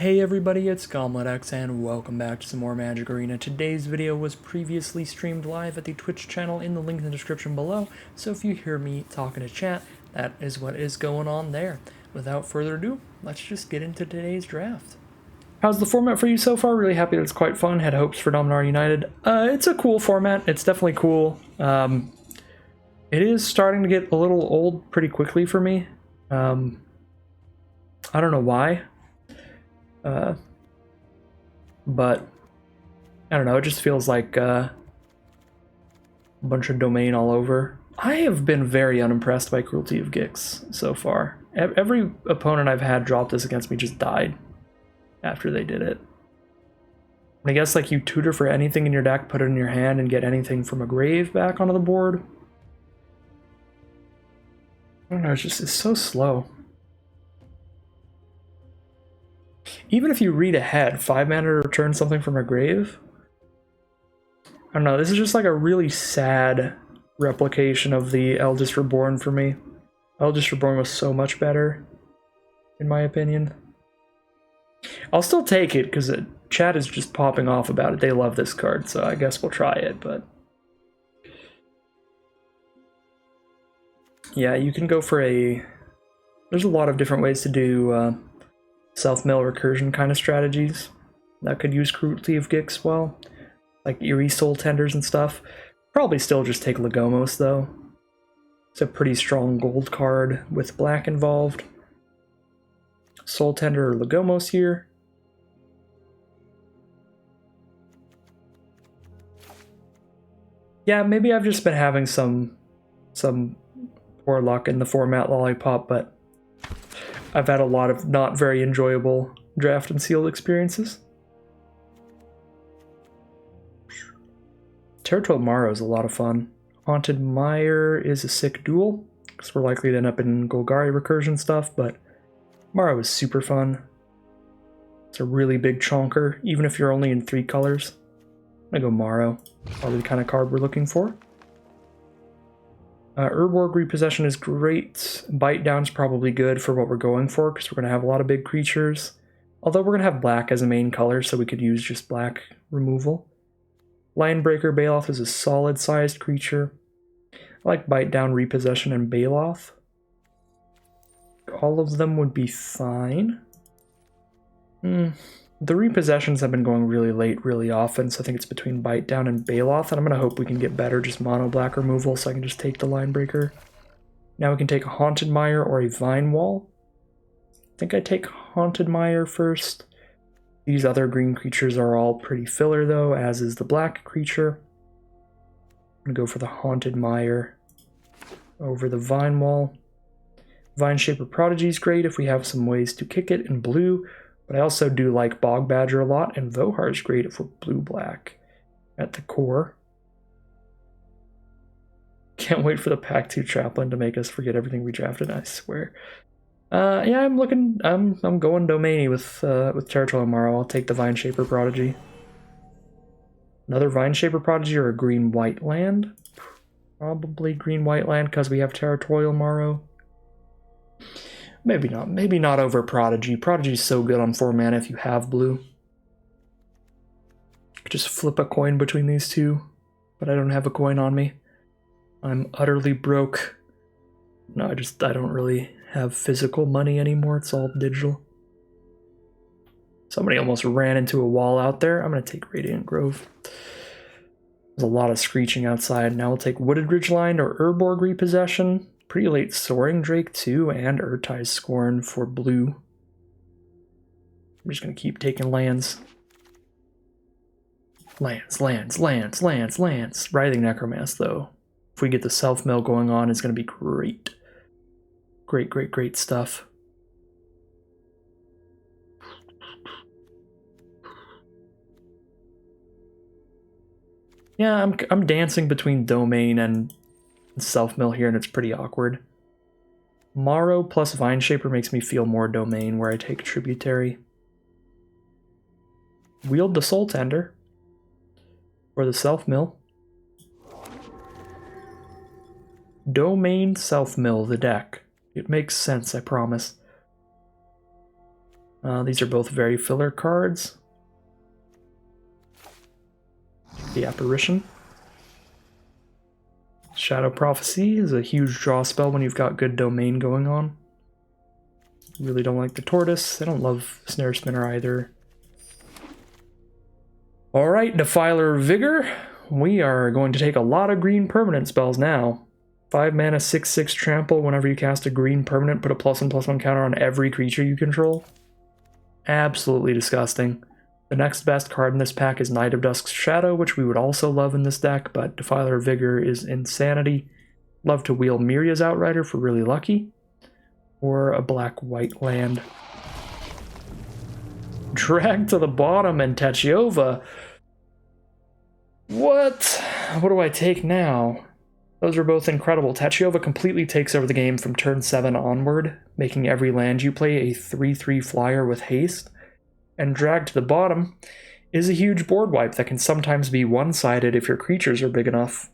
Hey everybody, it's GobletX and welcome back to some more Magic Arena. Today's video was previously streamed live at the Twitch channel in the link in the description below, so if you hear me talking to chat, that is what is going on there. Without further ado, let's just get into today's draft. How's the format for you so far? Really happy that it's quite fun. Had hopes for Dominaria United. It's a cool format. It's definitely cool. It is starting to get a little old pretty quickly for me. I don't know why. But I don't know, it just feels like a bunch of domain all over. I have been very unimpressed by Cruelty of Gix so far. Every opponent I've had drop this against me just died after they did it. I guess like you tutor for anything in your deck, put it in your hand, and get anything from a grave back onto the board. I don't know, it's so slow. Even if you read ahead, 5 mana to return something from a grave? I don't know, this is just like a really sad replication of the Eldest Reborn for me. Eldest Reborn was so much better, in my opinion. I'll still take it, because chat is just popping off about it. They love this card, so I guess we'll try it, but... yeah, you can go for a... there's a lot of different ways to do... self-mill recursion kind of strategies that could use Cruelty of Gix well, like Eerie Soul Tenders and stuff. Probably still just take Legomos though. It's a pretty strong gold card with black involved. Soul Tender or Legomos here. Yeah, maybe I've just been having some poor luck in the format lollipop, but I've had a lot of not very enjoyable draft and sealed experiences. Territorial Morrow is a lot of fun. Haunted Mire is a sick duel, because we're likely to end up in Golgari recursion stuff, but Morrow is super fun. It's a really big chonker, even if you're only in 3 colors. I'm gonna go Morrow, probably the kind of card we're looking for. Urborg Repossession is great. Bite Down is probably good for what we're going for, because we're going to have a lot of big creatures. Although we're going to have black as a main color, so we could use just black removal. Linebreaker Baloth is a solid-sized creature. I like Bite Down, Repossession, and Baloth. All of them would be fine. The repossessions have been going really late really often, so I think it's between Bite Down and Baloth, and I'm going to hope we can get better just mono black removal so I can just take the Linebreaker. Now we can take a Haunted Mire or a Vine Wall. I think I take Haunted Mire first. These other green creatures are all pretty filler though, as is the black creature. I'm going to go for the Haunted Mire over the Vine Wall. Vine Shaper Prodigy is great if we have some ways to kick it in blue. But I also do like Bog Badger a lot, and Vohar is great if we're blue-black at the core. Can't wait for the Pack 2 Chaplain to make us forget everything we drafted, I swear. Yeah, I'm going Domainy with Territorial Morrow. I'll take the Vine Shaper Prodigy. Another Vine Shaper Prodigy or a green-white land? Probably green-white land because we have Territorial Morrow. Maybe not over Prodigy. Prodigy's so good on 4 mana if you have blue. Just flip a coin between these two, but I don't have a coin on me. I'm utterly broke. No, I don't really have physical money anymore. It's all digital. Somebody almost ran into a wall out there. I'm going to take Radiant Grove. There's a lot of screeching outside. Now we'll take Wooded Ridgeline or Urborg Repossession. Pretty late Soaring Drake too, and Urtai's Scorn for blue. I'm just going to keep taking lands. Lands. Writhing Necromancer, though. If we get the self-mill going on, it's going to be great. Great stuff. Yeah, I'm dancing between Domain and self-mill here, and it's pretty awkward. Morrow plus Vine Shaper makes me feel more Domain, where I take Tributary. Wield the Soul Tender for the self-mill. Domain self-mill the deck. It makes sense, I promise. These are both very filler cards. The Apparition. Shadow Prophecy is a huge draw spell when you've got good domain going on. Really don't like the Tortoise. I don't love Snare Spinner either. Alright, Defiler of Vigor. We are going to take a lot of green permanent spells now. 5 mana, 6/6 trample. Whenever you cast a green permanent, put a +1/+1 counter on every creature you control. Absolutely disgusting. The next best card in this pack is Knight of Dusk's Shadow, which we would also love in this deck, but Defiler of Vigor is insanity. Love to wheel Miria's Outrider for really lucky. Or a black-white land. Drag to the bottom and Tachiova. What? What do I take now? Those are both incredible. Tachiova completely takes over the game from turn 7 onward, making every land you play a 3/3 flyer with haste. And Drag to the bottom is a huge board wipe that can sometimes be one-sided if your creatures are big enough.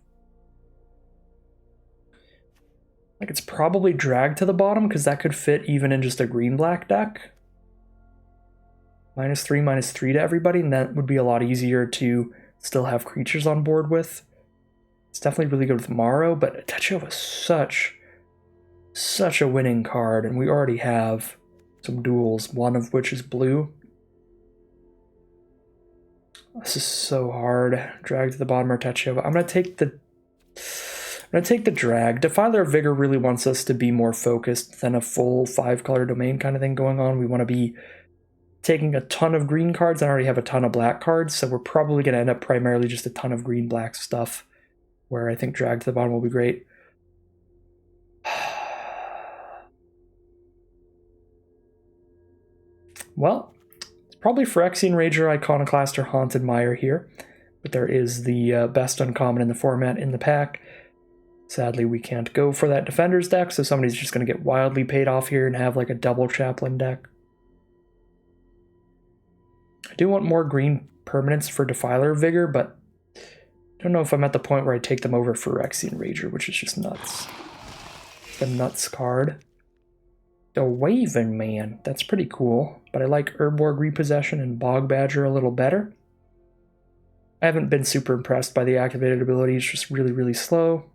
Like, it's probably Drag to the bottom, because that could fit even in just a green-black deck. -3/-3 to everybody, and that would be a lot easier to still have creatures on board with. It's definitely really good with Morrow, but Tachiova is such a winning card, and we already have some duels, one of which is blue. This is so hard. Drag to the bottom or Tachiova. I'm gonna take the drag. Defiler of Vigor really wants us to be more focused than a full 5-color domain kind of thing going on. We want to be taking a ton of green cards and I already have a ton of black cards, so we're probably going to end up primarily just a ton of green-black stuff, where I think Drag to the bottom will be great. Well, it's probably Phyrexian Rager, Iconoclast, or Haunted Mire here, but there is the best uncommon in the format in the pack. Sadly, we can't go for that Defender's deck, so somebody's just going to get wildly paid off here and have like a double Chaplain deck. I do want more green permanents for Defiler of Vigor, but I don't know if I'm at the point where I take them over Phyrexian Rager, which is just nuts. The nuts card. The Waving Man. That's pretty cool, but I like Urborg Repossession and Bog Badger a little better. I haven't been super impressed by the activated ability. It's just really, really slow.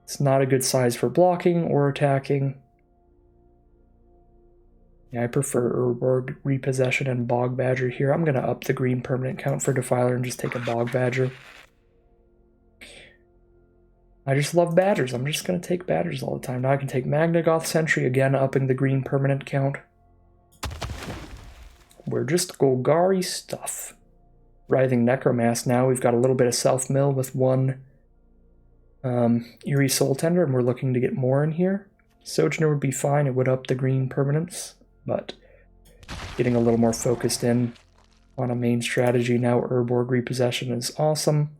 It's not a good size for blocking or attacking. Yeah, I prefer Urborg Repossession and Bog Badger here. I'm going to up the green permanent count for Defiler and just take a Bog Badger. I just love Badgers. I'm just going to take Badgers all the time. Now I can take Magnagoth Sentry, again upping the green permanent count. We're just Golgari stuff. Writhing Necromass now. We've got a little bit of self-mill with one Eerie Soul Tender, and we're looking to get more in here. Sojourner would be fine. It would up the green permanents, but getting a little more focused in on a main strategy now. Urborg Repossession is awesome.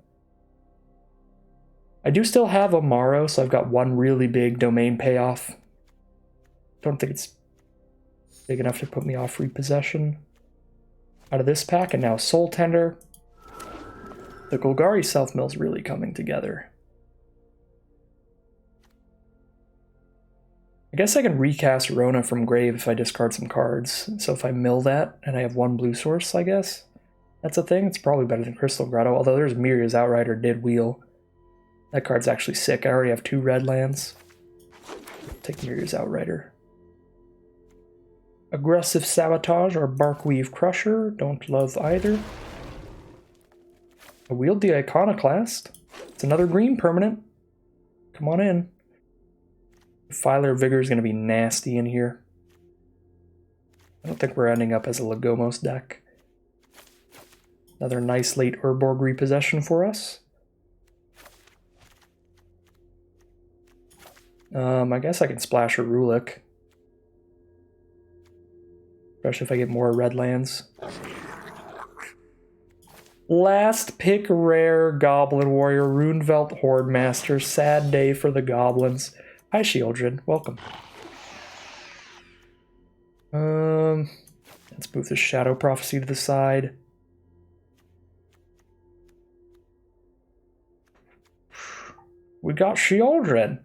I do still have a Morrow, so I've got one really big domain payoff. Don't think it's big enough to put me off Repossession out of this pack, and now Soul Tender. The Golgari self-mill is really coming together. I guess I can recast Rona from Grave if I discard some cards. So if I mill that and I have one blue source, I guess that's a thing. It's probably better than Crystal Grotto, although there's Miria's Outrider did wheel. That card's actually sick. I already have 2 red lands. Take Miria's Outrider. Aggressive Sabotage or Barkweave Crusher. Don't love either. I wield the Iconoclast. It's another green permanent. Come on in. Defiler Vigor is going to be nasty in here. I don't think we're ending up as a Legomos deck. Another nice late Urborg Repossession for us. I guess I can splash a Rulik. Especially if I get more red lands. Last pick rare Goblin Warrior, Runevelt Horde Master. Sad day for the goblins. Hi, Shieldred. Welcome. Let's move the Shadow Prophecy to the side. We got Shieldred.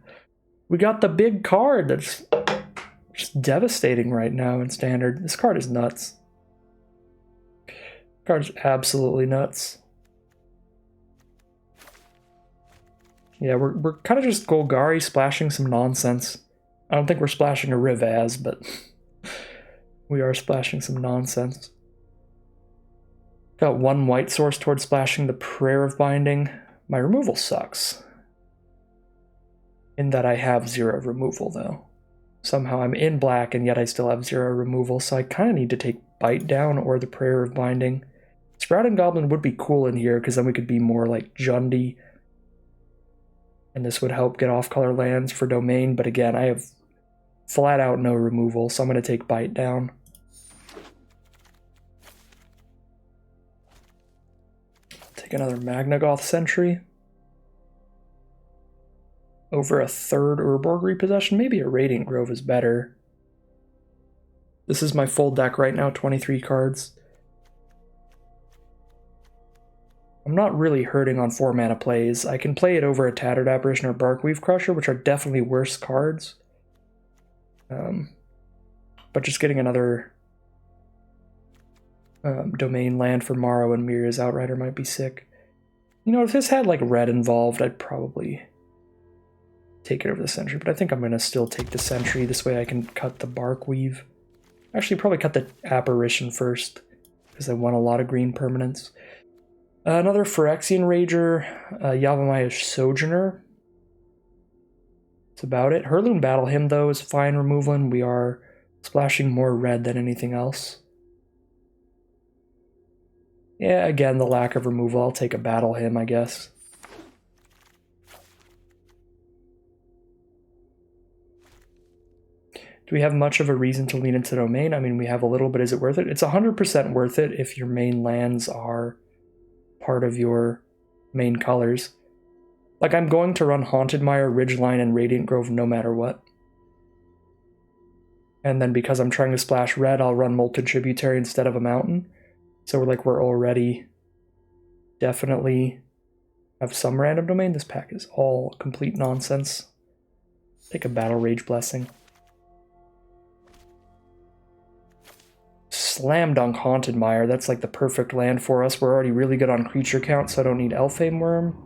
We got the big card that's Just devastating right now in Standard. This card is nuts. This card is absolutely nuts. Yeah, we're kind of just Golgari splashing some nonsense. I don't think we're splashing a Rivaz, but we are splashing some nonsense. Got one white source towards splashing the Prayer of Binding. My removal sucks. In that I have 0 removal, though. Somehow I'm in black, and yet I still have 0 removal, so I kind of need to take Bite down or the Prayer of Binding. Sprouting Goblin would be cool in here, because then we could be more like Jundi. And this would help get off-color lands for Domain, but again, I have flat out no removal, so I'm going to take Bite down. Take another Magnagoth Sentry. Over a third Urborg repossession. Maybe a Radiant Grove is better. This is my full deck right now, 23 cards. I'm not really hurting on 4 mana plays. I can play it over a Tattered Apparition or Barkweave Crusher, which are definitely worse cards. But just getting another Domain land for Morrow and Miria's Outrider might be sick. You know, if this had like red involved, I'd probably take it over the Sentry, but I think I'm going to still take the Sentry. This way I can cut the Barkweave. Actually, probably cut the Apparition first, because I want a lot of green permanents. Another Phyrexian Rager, Yavimaya Sojourner. That's about it. Heirloom Battle Hymn, though, is fine removal, and we are splashing more red than anything else. Yeah, again, the lack of removal. I'll take a Battle Hymn, I guess. Do we have much of a reason to lean into Domain? I mean, we have a little bit. Is it worth it? It's 100% worth it if your main lands are part of your main colors. Like, I'm going to run Haunted Mire, Ridgeline, and Radiant Grove no matter what. And then because I'm trying to splash red, I'll run Molten Tributary instead of a Mountain. So we're already definitely have some random domain. This pack is all complete nonsense. Take a Battle Rage Blessing. Slam Dunk Haunted Mire. That's like the perfect land for us. We're already really good on creature count, so I don't need Elfhame Worm.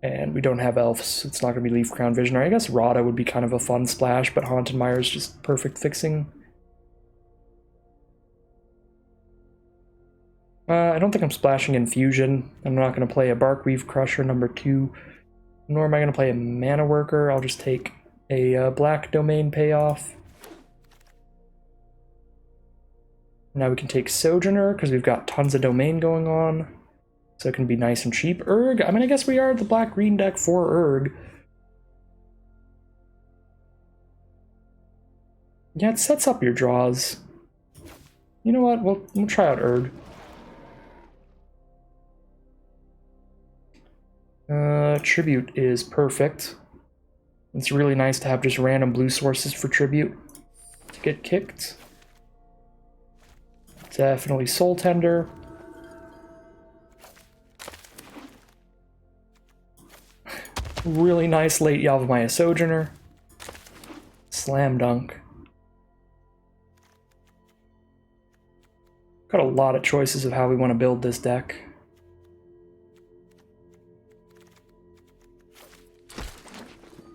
And we don't have elves, so it's not going to be Leaf Crown Visionary. I guess Rada would be kind of a fun splash, but Haunted Mire is just perfect fixing. I don't think I'm splashing Infusion. I'm not going to play a Barkweave Crusher number 2, nor am I going to play a Mana Worker. I'll just take a black domain payoff. Now we can take Sojourner, because we've got tons of domain going on. So it can be nice and cheap. Urg, I mean, I guess we are the black-green deck for Urg. Yeah, it sets up your draws. You know what, we'll try out Urg. Tribute is perfect. It's really nice to have just random blue sources for Tribute to get kicked. Definitely Soul Tender. Really nice late Yavimaya Sojourner. Slam Dunk. Got a lot of choices of how we want to build this deck.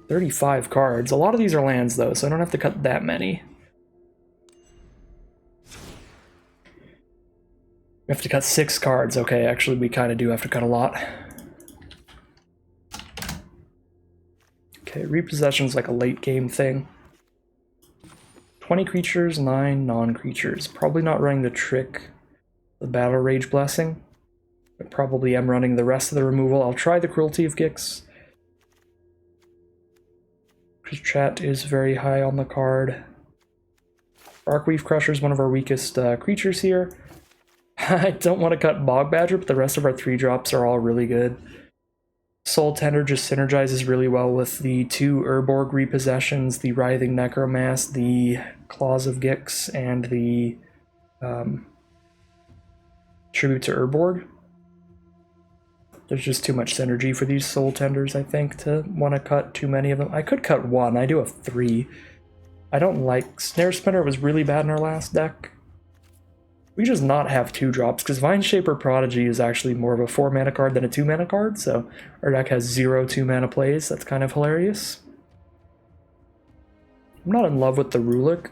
$35 cards. A lot of these are lands, though, so I don't have to cut that many. We have to cut 6 cards. Okay, actually, we kind of do have to cut a lot. Okay, repossession's like a late game thing. 20 creatures, 9 non-creatures. Probably not running the trick, the Battle Rage Blessing. But probably am running the rest of the removal. I'll try the Cruelty of Gix. Chat is very high on the card. Barkweave Crusher is one of our weakest creatures here. I don't want to cut Bog Badger, but the rest of our 3-drops are all really good. Soul Tender just synergizes really well with the 2 Urborg repossessions, the Writhing Necromass, the Claws of Gix, and the Tribute to Urborg. There's just too much synergy for these Soul Tenders, I think, to want to cut too many of them. I could cut one. I do have 3. I don't like Snare Spinner. It was really bad in our last deck. We just not have 2 drops, because Vine Shaper Prodigy is actually more of a 4 mana card than a 2 mana card, so our deck has 0 2 mana plays. That's kind of hilarious. I'm not in love with the Rulik.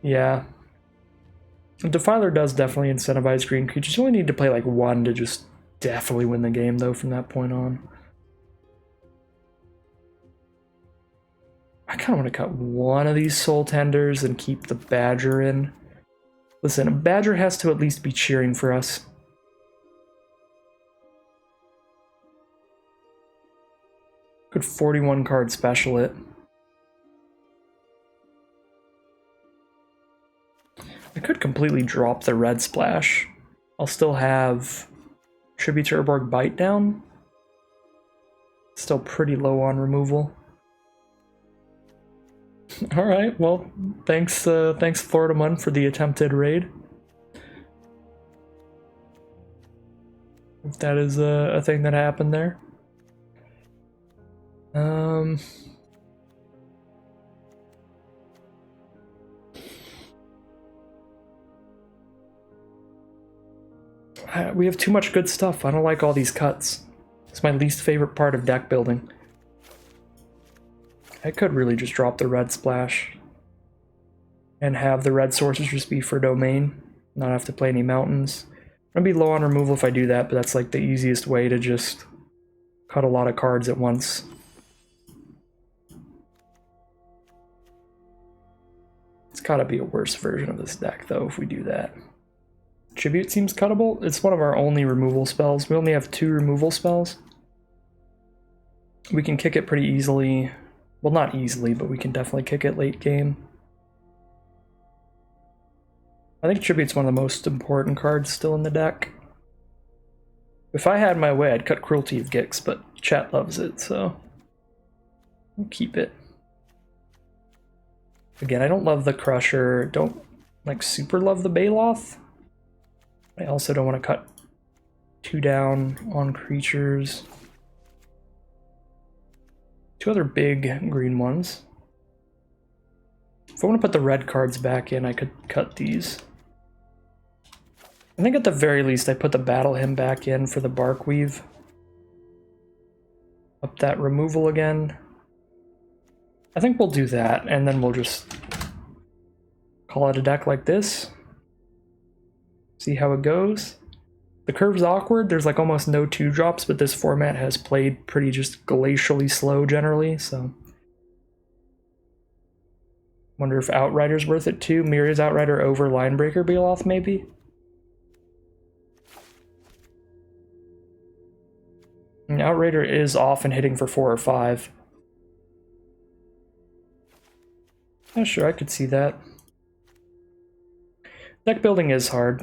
Yeah. Defiler does definitely incentivize green creatures. You only need to play like 1 to just definitely win the game, though, from that point on. I kind of want to cut one of these Soul Tenders and keep the Badger in. Listen, a Badger has to at least be cheering for us. Could 41 card special it. I could completely drop the red splash. I'll still have Tributator Bite down. Still pretty low on removal. Alright, well, thanks Florida Mun for the attempted raid. If that is a thing that happened there. We have too much good stuff. I don't like all these cuts. It's my least favorite part of deck building. I could really just drop the red splash and have the red sources just be for domain, not have to play any mountains. I'm gonna be low on removal if I do that, but that's like the easiest way to just cut a lot of cards at once. It's gotta be a worse version of this deck though if we do that. Tribute seems cuttable. It's one of our only removal spells. We only have 2 removal spells. We can kick it pretty easily. Well, not easily, but we can definitely kick it late game. I think Tribute's one of the most important cards still in the deck. If I had my way, I'd cut Cruelty of Gix, but chat loves it, so we'll keep it. Again, I don't love the Crusher, don't like super love the Baloth. I also don't want to cut 2 down on creatures. 2 other big green ones. If I want to put the red cards back in, I could cut these. I think at the very least I put the Battle Hymn back in for the Barkweave. Up that removal again. I think we'll do that, and then we'll just call it a deck like this. See how it goes. The curve's awkward. There's like almost no 2 drops, but this format has played pretty just glacially slow generally, so. Wonder if Outrider's worth it too. Myriad's Outrider over Linebreaker Baloth maybe? And Outrider is often hitting for 4 or 5. Yeah, sure, I could see that. Deck building is hard.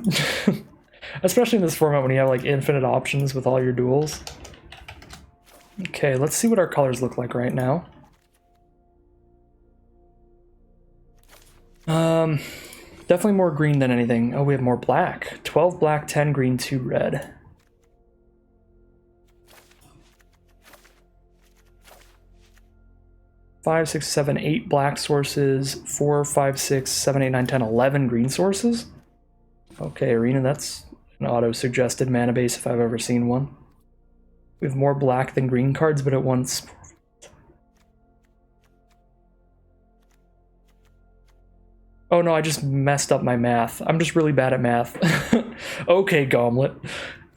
Especially in this format when you have like infinite options with all your duels. Okay, let's see what our colors look like right now. Definitely more green than anything. Oh, we have more black. 12 black, 10 green, 2 red. Five, 6, 7, 8 black sources, 4, 5, 6, 7, 8, 9, 10, 11 green sources. Okay, Arena, that's an auto-suggested mana base if I've ever seen one. We have more black than green cards, but at once. Oh no, I just messed up my math. I'm just really bad at math. Okay, Gauntlet.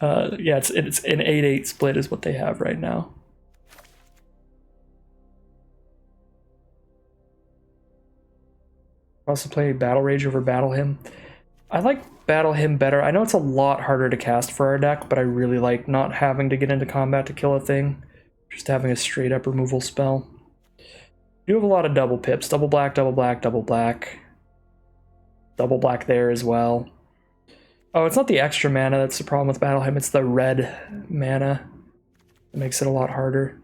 Yeah, it's an 8-8 split is what they have right now. Also play Battle Rage over Battle Hymn. I like Battle Hymn better. I know it's a lot harder to cast for our deck, but I really like not having to get into combat to kill a thing. Just having a straight up removal spell. You have a lot of double pips. Double black, double black, double black. Double black there as well. Oh, it's not the extra mana that's the problem with Battle Hymn. It's the red mana. It makes it a lot harder.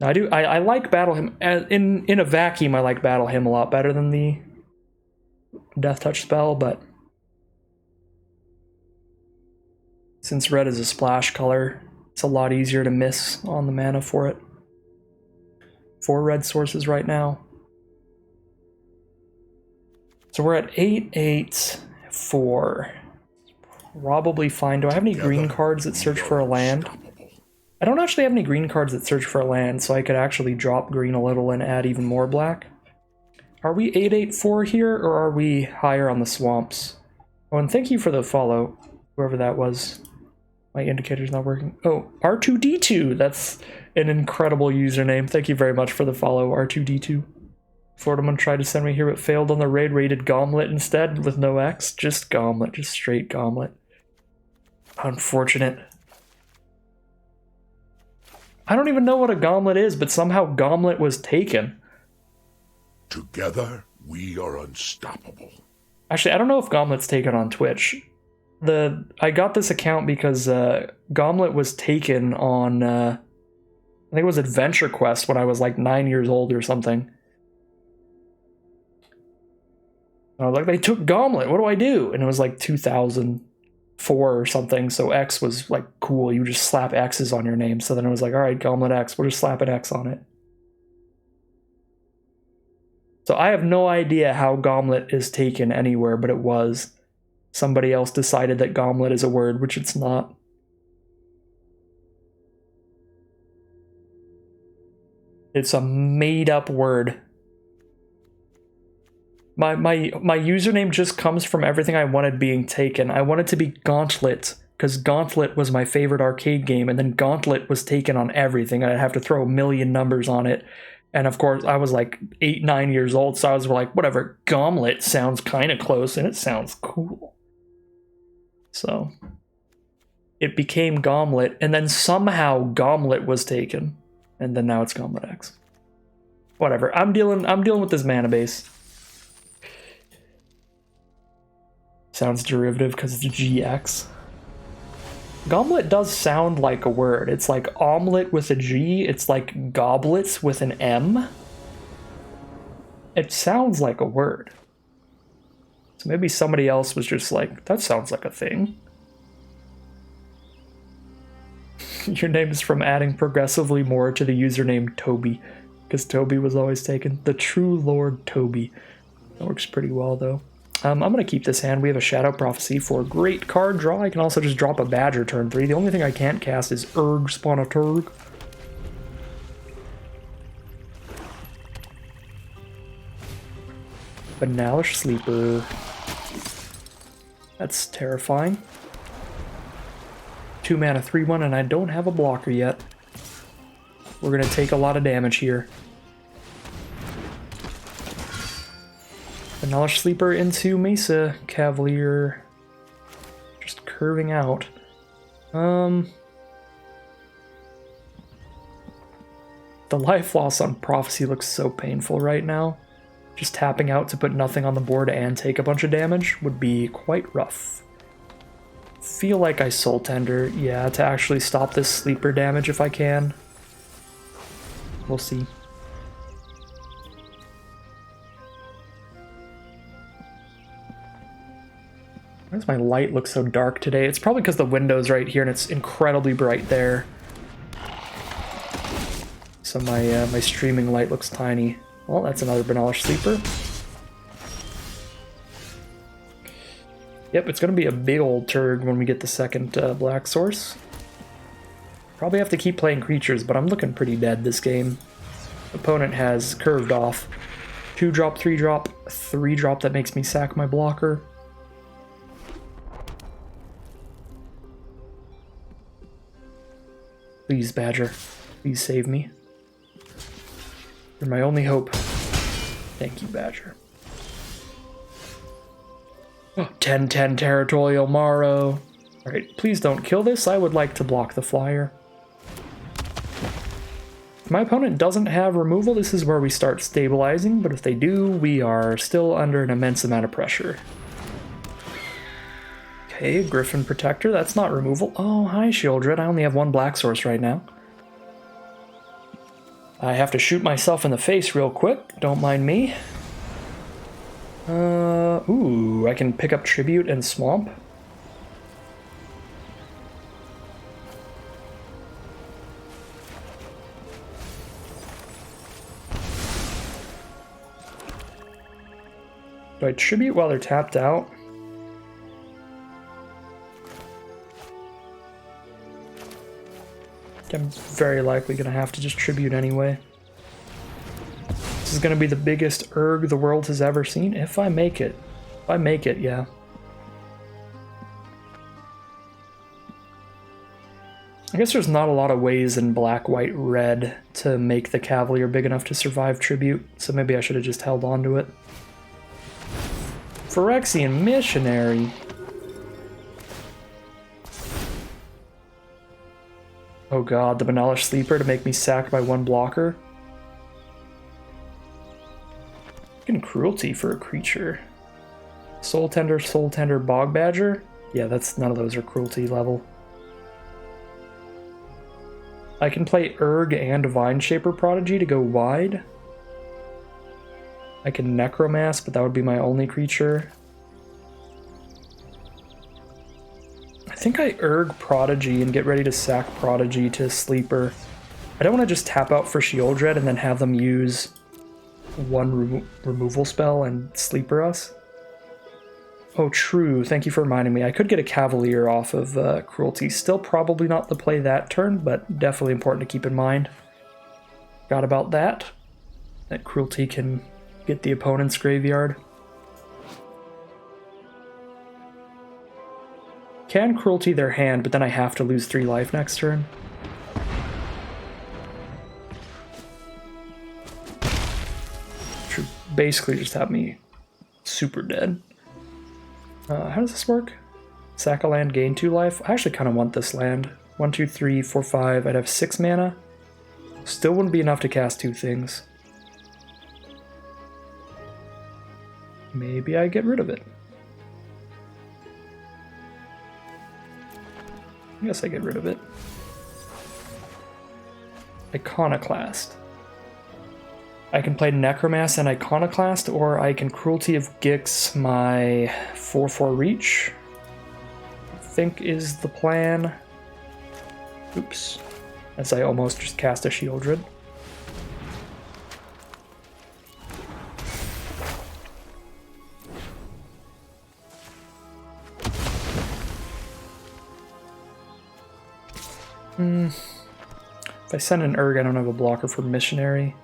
I like Battle Hymn. In a vacuum, I like Battle Hymn a lot better than the Death Touch spell, but since red is a splash color, it's a lot easier to miss on the mana for it. 4 red sources right now. So we're at 8/8/4. Probably fine. Do I have any green cards that search for a land? I don't actually have any green cards that search for a land, so I could actually drop green a little and add even more black. Are we 8/8/4 here, or are we higher on the swamps? Oh, and thank you for the follow, whoever that was. My indicator's not working. Oh, R2D2! That's an incredible username. Thank you very much for the follow, R2D2. Fortiman tried to send me here, but failed on the raid. Rated Gauntlet instead, with no X. Just Gauntlet, just straight Gauntlet. Unfortunate. I don't even know what a Gauntlet is, but somehow Gauntlet was taken. Together, we are unstoppable. Actually, I don't know if Gauntlet's taken on Twitch. I got this account because Gauntlet was taken on, I think it was Adventure Quest when I was like 9 years old or something. I was like, they took Gauntlet, what do I do? And it was like 2004 or something, so X was like cool, you just slap X's on your name. So then it was like, alright, Gauntlet X, we'll just slap an X on it. So I have no idea how Gauntlet is taken anywhere, but it was. Somebody else decided that Gauntlet is a word, which it's not. It's a made-up word. My username just comes from everything I wanted being taken. I wanted to be Gauntlet, because Gauntlet was my favorite arcade game, and then Gauntlet was taken on everything, and I'd have to throw a million numbers on it. And of course, I was like 8, 9 years old, so I was like, whatever, Gauntlet sounds kind of close, and it sounds cool. So it became Gauntlet, and then somehow Gauntlet was taken, and then now it's Gauntlet X. Whatever. I'm dealing with this mana base. Sounds derivative because it's GX. Gauntlet does sound like a word. It's like omelet with a G. It's like goblets with an M. It sounds like a word. So maybe somebody else was just like, that sounds like a thing. Your name is from adding progressively more to the username Toby, because Toby was always taken. The true Lord Toby. That works pretty well, though. I'm going to keep this hand. We have a Shadow Prophecy for great card draw. I can also just drop a Badger turn 3. The only thing I can't cast is Urg, spawn a Turg. Banalish Sleeper. That's terrifying. 2 mana, 3/1, and I don't have a blocker yet. We're going to take a lot of damage here. Banalish Sleeper into Mesa Cavalier. Just curving out. The life loss on Prophecy looks so painful right now. Just tapping out to put nothing on the board and take a bunch of damage would be quite rough. Feel like I Soul Tender, yeah, to actually stop this sleeper damage if I can. We'll see. Why does my light look so dark today? It's probably because the window's right here and it's incredibly bright there. So my streaming light looks tiny. Well, that's another Banalish Sleeper. Yep, it's going to be a big old turd when we get the second black source. Probably have to keep playing creatures, but I'm looking pretty dead this game. Opponent has curved off. 2-drop, 3-drop, 3-drop that makes me sack my blocker. Please, Badger. Please save me. You're my only hope. Thank you, Badger. 10-10 Territorial Morrow. Alright, please don't kill this. I would like to block the flyer. If my opponent doesn't have removal, this is where we start stabilizing, but if they do, we are still under an immense amount of pressure. Okay, Griffin Protector, that's not removal. Oh, hi, Shieldred. I only have 1 black source right now. I have to shoot myself in the face real quick. Don't mind me. Ooh, I can pick up Tribute and Swamp. Do I Tribute while they're tapped out? I'm very likely gonna have to just Tribute anyway. This is gonna be the biggest Urg the world has ever seen, if I make it. If I make it, yeah. I guess there's not a lot of ways in black, white, red to make the Cavalier big enough to survive Tribute, so maybe I should have just held on to it. Phyrexian Missionary. Oh god, the Banalish Sleeper to make me sack my one blocker. Fucking Cruelty for a creature. Soul Tender, Bog Badger? Yeah, that's none of those are Cruelty level. I can play Urg and Vine Shaper Prodigy to go wide. I can Necromass, but that would be my only creature. I think I Urg Prodigy and get ready to sack Prodigy to Sleeper. I don't want to just tap out for Shieldred and then have them use one removal spell and Sleeper us. Oh, true. Thank you for reminding me. I could get a Cavalier off of Cruelty. Still probably not the play that turn, but definitely important to keep in mind. Forgot about that. That Cruelty can get the opponent's graveyard. Can Cruelty their hand, but then I have to lose 3 life next turn. Should basically just have me super dead. How does this work? Sack a land, gain 2 life? I actually kind of want this land. 1, 2, 3, 4, 5. I'd have 6 mana. Still wouldn't be enough to cast 2 things. Maybe I get rid of it. I guess I get rid of it. Iconoclast. I can play Necromass and Iconoclast, or I can Cruelty of Gix my 4/4 reach. I think is the plan. Oops. As I almost just cast a Shieldred. If I send an Urg, I don't have a blocker for Missionary.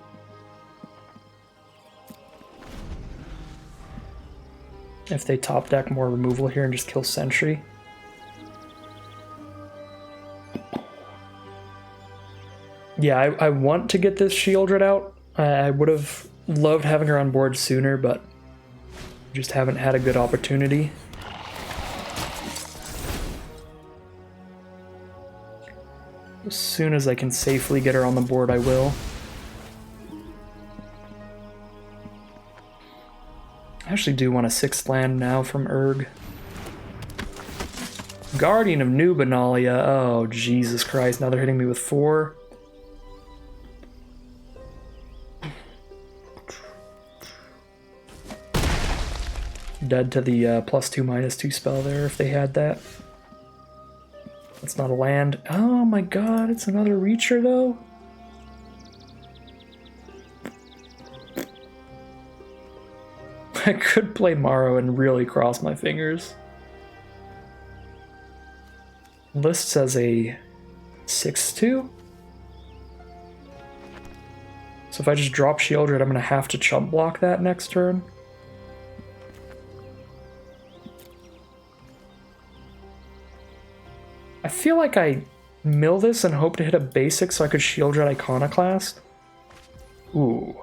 If they top deck more removal here and just kill Sentry. Yeah, I want to get this Shieldred out. I would have loved having her on board sooner, but just haven't had a good opportunity. As soon as I can safely get her on the board, I will. I actually do want a 6th land now from Urg. Guardian of New Benalia. Oh, Jesus Christ. Now they're hitting me with 4. Dead to the +2/-2 spell there if they had that. It's not a land. Oh my god, it's another Reacher though? I could play Morrow and really cross my fingers. List says a 6/2. So if I just drop Shieldred, I'm going to have to chump block that next turn. I feel like I mill this and hope to hit a basic so I could Shieldred Iconoclast. Ooh.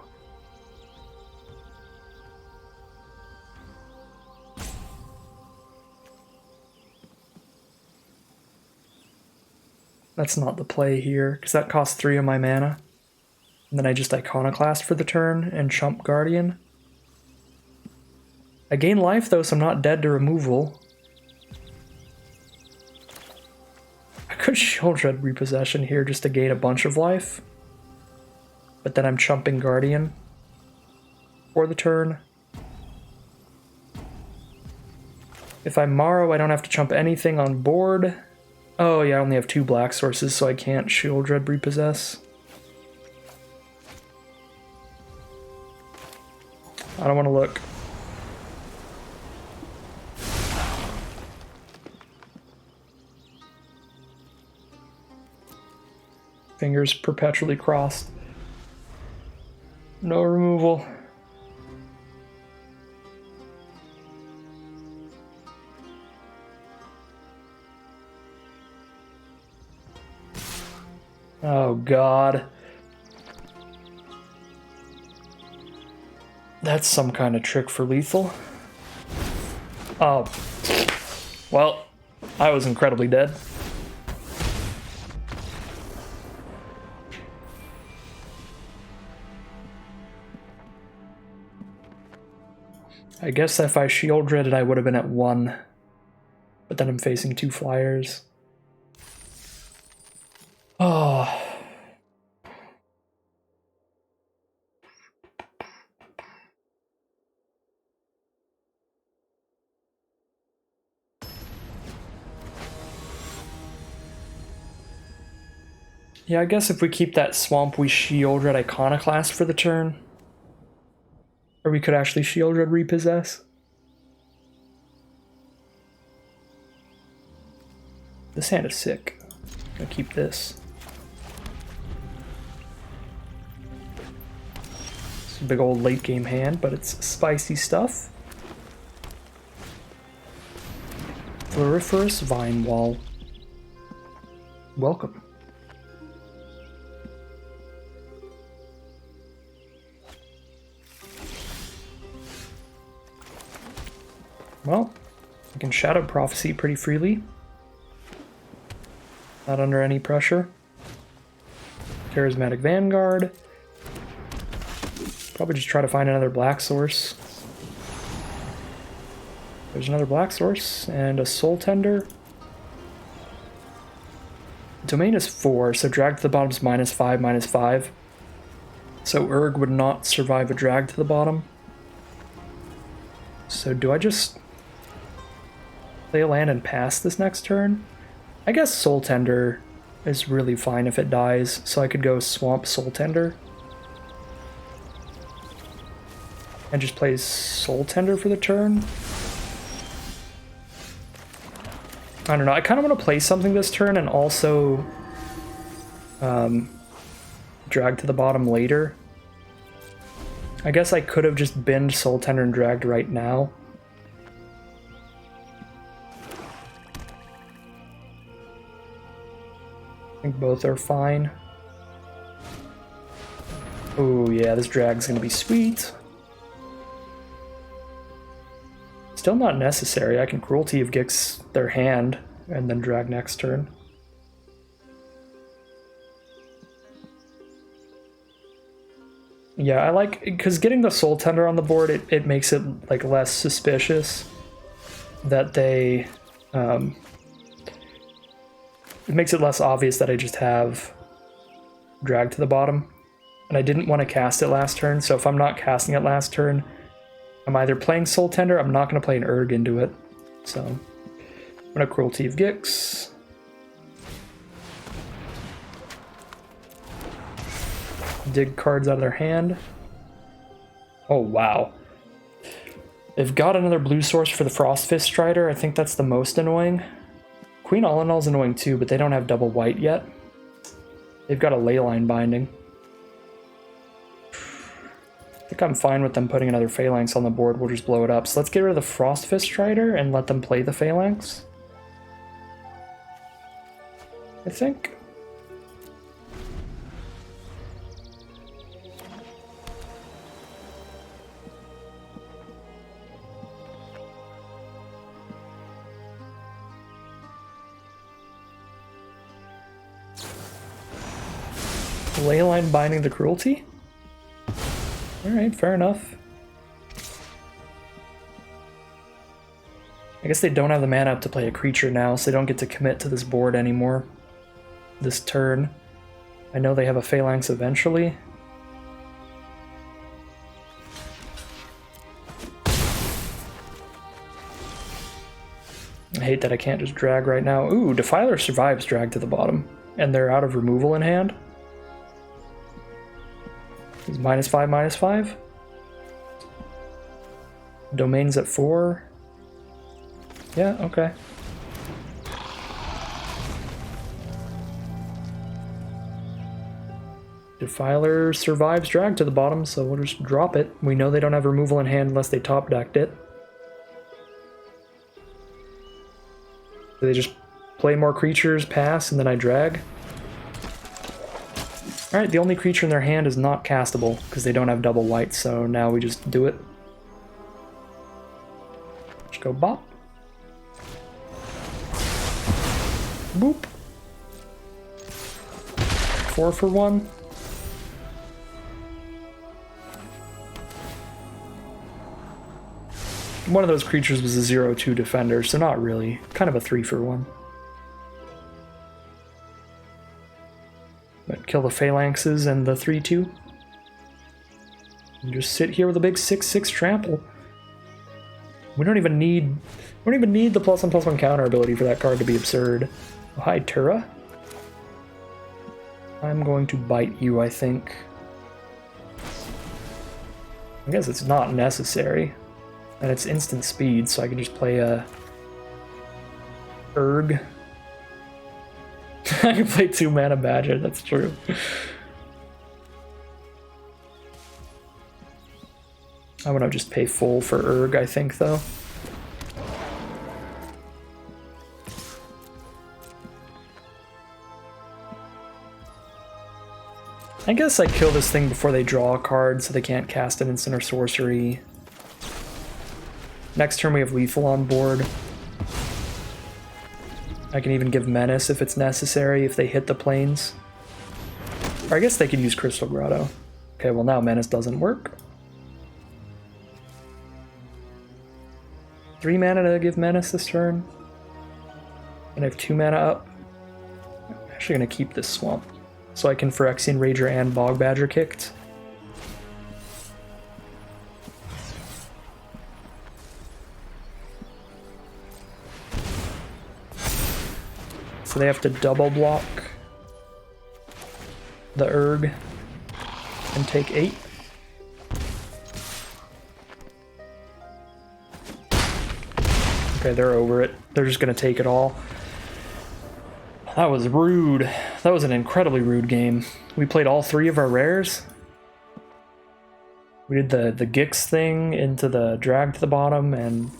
That's not the play here, because that costs 3 of my mana. And then I just Iconoclast for the turn and chump Guardian. I gain life though, so I'm not dead to removal. I could Shieldred Repossession here just to gain a bunch of life. but then I'm chumping Guardian for the turn. If I Morrow, I don't have to chump anything on board. Oh yeah, I only have 2 black sources, so I can't Shieldred Repossess. I don't want to look. Fingers perpetually crossed. No removal. Oh God. That's some kind of trick for lethal. Oh. Well, I was incredibly dead. I guess if I shield dreaded, I would have been at 1. But then I'm facing 2 flyers. Oh. Yeah, I guess if we keep that swamp, we shield red Iconoclast for the turn. Or we could actually shield red repossess. This hand is sick. I'm gonna keep this. It's a big old late game hand, but it's spicy stuff. Floriferous Vine Wall. Welcome. Well, I can Shadow Prophecy pretty freely. Not under any pressure. Charismatic Vanguard. Probably just try to find another black source. There's another black source and a Soul Tender. Domain is 4, so drag to the bottom's -5, -5. So Urg would not survive a drag to the bottom. So do I just play a land and pass this next turn? I guess Soul Tender is really fine if it dies, so I could go Swamp Soul Tender. And just play Soul Tender for the turn. I don't know, I kind of want to play something this turn and also drag to the bottom later. I guess I could have just binned Soul Tender and dragged right now. I think both are fine. Oh yeah, this drag's gonna be sweet. Still not necessary. I can Cruelty of Gix their hand and then drag next turn. Yeah, I like, because getting the Soul Tender on the board, it makes it like less suspicious that they, it makes it less obvious that I just have drag to the bottom. And I didn't want to cast it last turn, so if I'm not casting it last turn, I'm either playing Soul Tender, I'm not going to play an Urg into it. So, I'm going to Cruelty of Gix. Dig cards out of their hand. Oh, wow. They've got another blue source for the Frostfist Strider. I think that's the most annoying. Queen All-in-All is annoying too, but they don't have double white yet. They've got a Leyline Binding. I think I'm fine with them putting another Phalanx on the board. We'll just blow it up. So let's get rid of the Frostfist Strider and let them play the Phalanx. I think. Leyline Binding the Cruelty? Alright, fair enough. I guess they don't have the mana up to play a creature now, so they don't get to commit to this board anymore. This turn. I know they have a Phalanx eventually. hate that I can't just drag right now. Ooh, Defiler survives drag to the bottom, and they're out of removal in hand. He's -5/-5. Domain's at 4. Yeah, okay. Defiler survives drag to the bottom, so we'll just drop it. We know they don't have removal in hand unless they top decked it. Do they just play more creatures, pass, and then I drag? Alright, the only creature in their hand is not castable, because they don't have double white, so now we just do it. Just go bop. Boop. 4 for 1. One of those creatures was a 0/2 defender, so not really. Kind of a 3 for 1. But kill the phalanxes and the 3/2. And just sit here with a big 6/6 trample. We don't even need the +1/+1 counter ability for that card to be absurd. Oh, hi, Tura. I'm going to bite you, I think. I guess it's not necessary. And it's instant speed, so I can just play a Urg. I can play 2 mana Badger, that's true. I want to just pay full for Urg, I think, though. I guess I kill this thing before they draw a card, so they can't cast an instant or sorcery. Next turn we have Lethal on board. I can even give Menace if it's necessary, if they hit the planes. Or I guess they could use Crystal Grotto. Okay, well now Menace doesn't work. 3 mana to give Menace this turn. And I have 2 mana up. I'm actually going to keep this Swamp, so I can Phyrexian Rager and Bog Badger kicked. So they have to double block the Urg and take 8. Okay, they're over it. They're just going to take it all. That was rude. That was an incredibly rude game. We played all 3 of our rares. We did the Gix thing into the drag to the bottom, and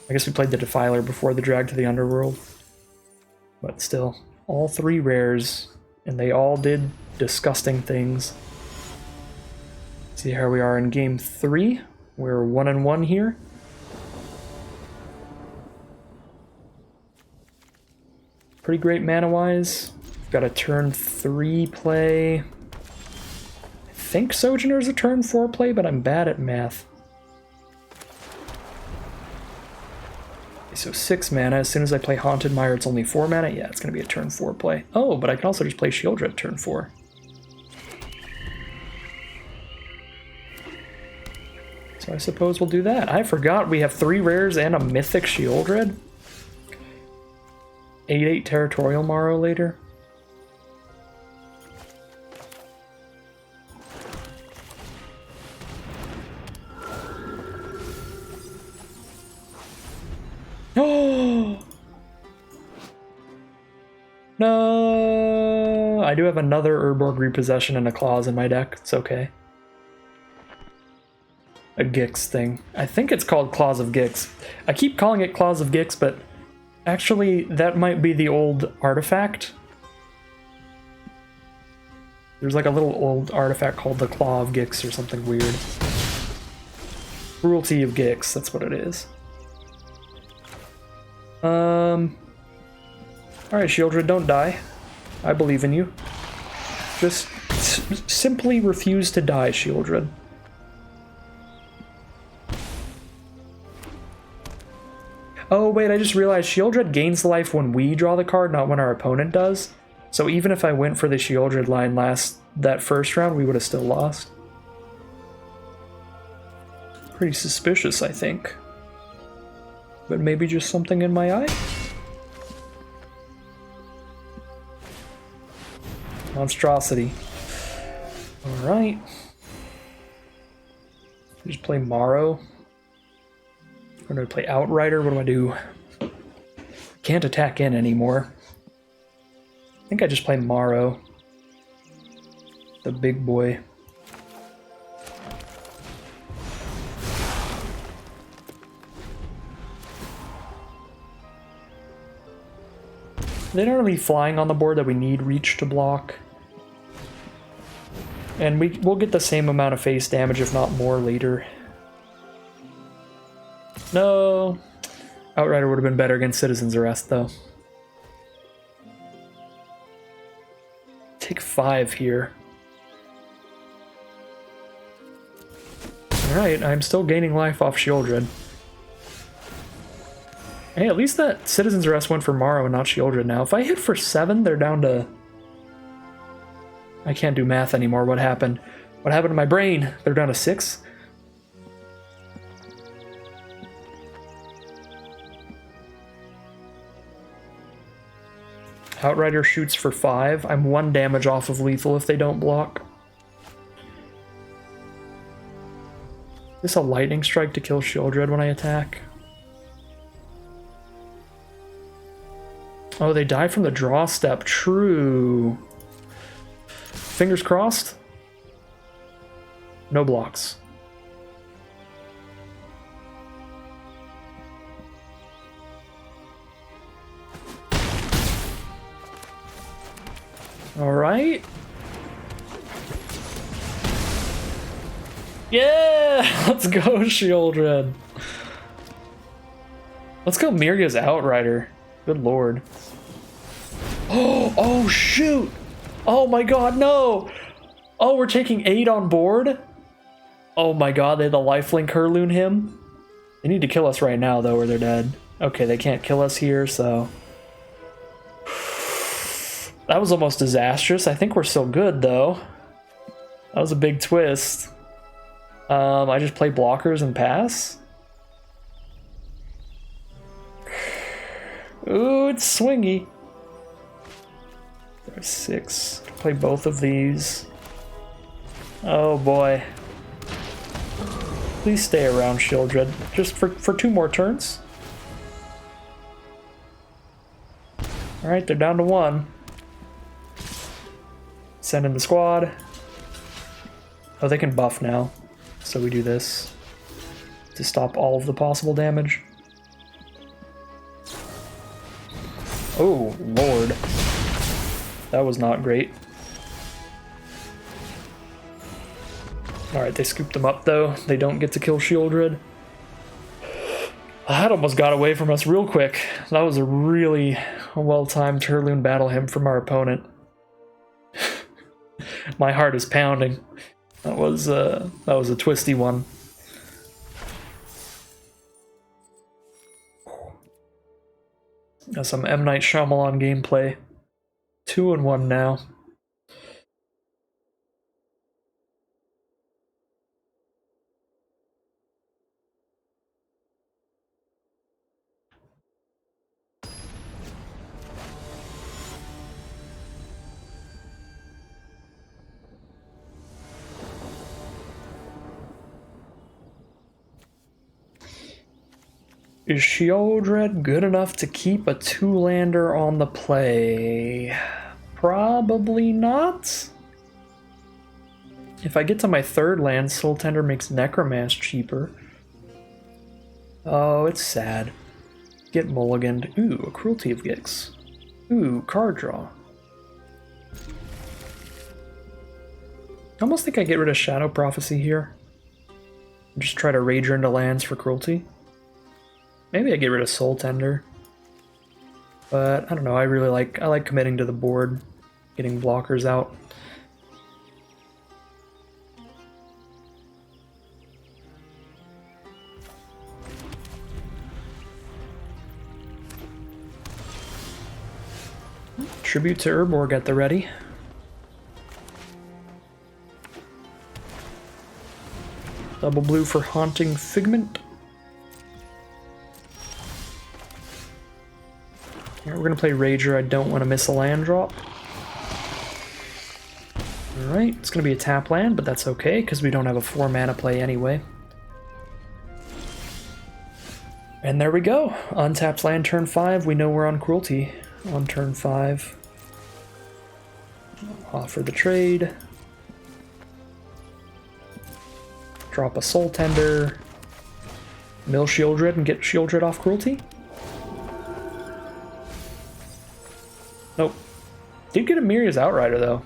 I guess we played the Defiler before the drag to the Underworld. But still, all 3 rares, and they all did disgusting things. See how we are in game 3. We're 1-1 here. Pretty great mana-wise. Got a turn 3 play. I think Sojourner's a turn 4 play, but I'm bad at math. So 6 mana. As soon as I play Haunted Mire, it's only 4 mana. Yeah, it's going to be a turn 4 play. Oh, but I can also just play Shieldred turn 4. So I suppose we'll do that. I forgot we have 3 rares and a Mythic Shieldred. 8/8 Territorial Morrow later. Oh no! I do have another Urborg Repossession and a Claws in my deck. It's okay. A Gix thing. I think it's called Claws of Gix. I keep calling it Claws of Gix, but actually that might be the old artifact. There's like a little old artifact called the Claw of Gix or something weird. Cruelty of Gix, that's what it is. Alright, Shieldred, don't die. I believe in you. Just simply refuse to die, Shieldred. Oh wait, I just realized Shieldred gains life when we draw the card, not when our opponent does. So even if I went for the Shieldred line that first round, we would have still lost. Pretty suspicious, I think. but maybe just something in my eye. Monstrosity. Alright. Just play Morrow. Or do I play Outrider? What do I do? Can't attack in anymore. I think I just play Morrow. The big boy. They don't really flying on the board that we need reach to block. And we'll get the same amount of face damage, if not more, later. No. Outrider would have been better against Citizen's Arrest, though. Take 5 here. Alright, I'm still gaining life off Shieldred. Hey, at least that Citizen's Arrest went for Morrow and not Shieldred now. If I hit for 7, they're down to... I can't do math anymore. What happened? What happened to my brain? They're down to 6? Outrider shoots for 5. I'm 1 damage off of lethal if they don't block. Is this a lightning strike to kill Shieldred when I attack? Oh, they die from the draw step. True. Fingers crossed. No blocks. All right. Yeah, let's go, Shieldred. Let's go, Miria's Outrider. Good lord. Oh, shoot. Oh my god, no. Oh, we're taking 8 on board? Oh my god, they had the lifelink Hurloon him? They need to kill us right now, though, or they're dead. Okay, they can't kill us here, so... That was almost disastrous. I think we're still good, though. That was a big twist. I just play blockers and pass? Ooh, it's swingy. There's 6. Play both of these. Oh boy. Please stay around, Shieldred. Just for 2 more turns. Alright, they're down to 1. Send in the squad. Oh, they can buff now. So we do this to stop all of the possible damage. Oh, lord. That was not great. Alright, they scooped them up, though. They don't get to kill Shieldred. That almost got away from us real quick. That was a really well-timed Hurloon battle hymn from our opponent. My heart is pounding. That was a twisty one. Got some M. Night Shyamalan gameplay. 2-1 now. Is Shieldred good enough to keep a 2-lander on the play? Probably not. If I get to my 3rd land, Soul Tender makes Necromance cheaper. Oh, it's sad. Get mulliganed. Ooh, a Cruelty of Gix. Ooh, card draw. I almost think I get rid of Shadow Prophecy here. Just try to Rager into lands for Cruelty. Maybe I get rid of Soul Tender. But I don't know, I like committing to the board, getting blockers out. Tribute to Urborg at the ready. Double blue for Haunting Figment. we're going to play Rager. I don't want to miss a land drop. Alright, it's going to be a tap land, but that's okay, because we don't have a 4 mana play anyway. And there we go. Untapped land turn 5. We know we're on Cruelty on turn 5. Offer the trade. Drop a Soul Tender. Mill Shieldred and get Shieldred off Cruelty. Nope. Did get a Miria's Outrider though.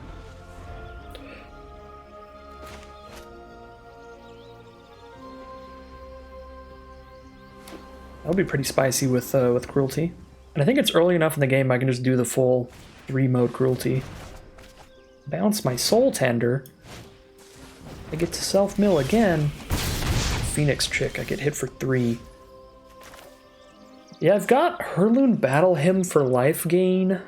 That'll be pretty spicy with Cruelty. And I think it's early enough in the game I can just do the full 3-mode Cruelty. Bounce my Soul Tender. I get to self-mill again. Phoenix Chick, I get hit for 3. Yeah, I've got Heirloom Battle Hymn for life gain.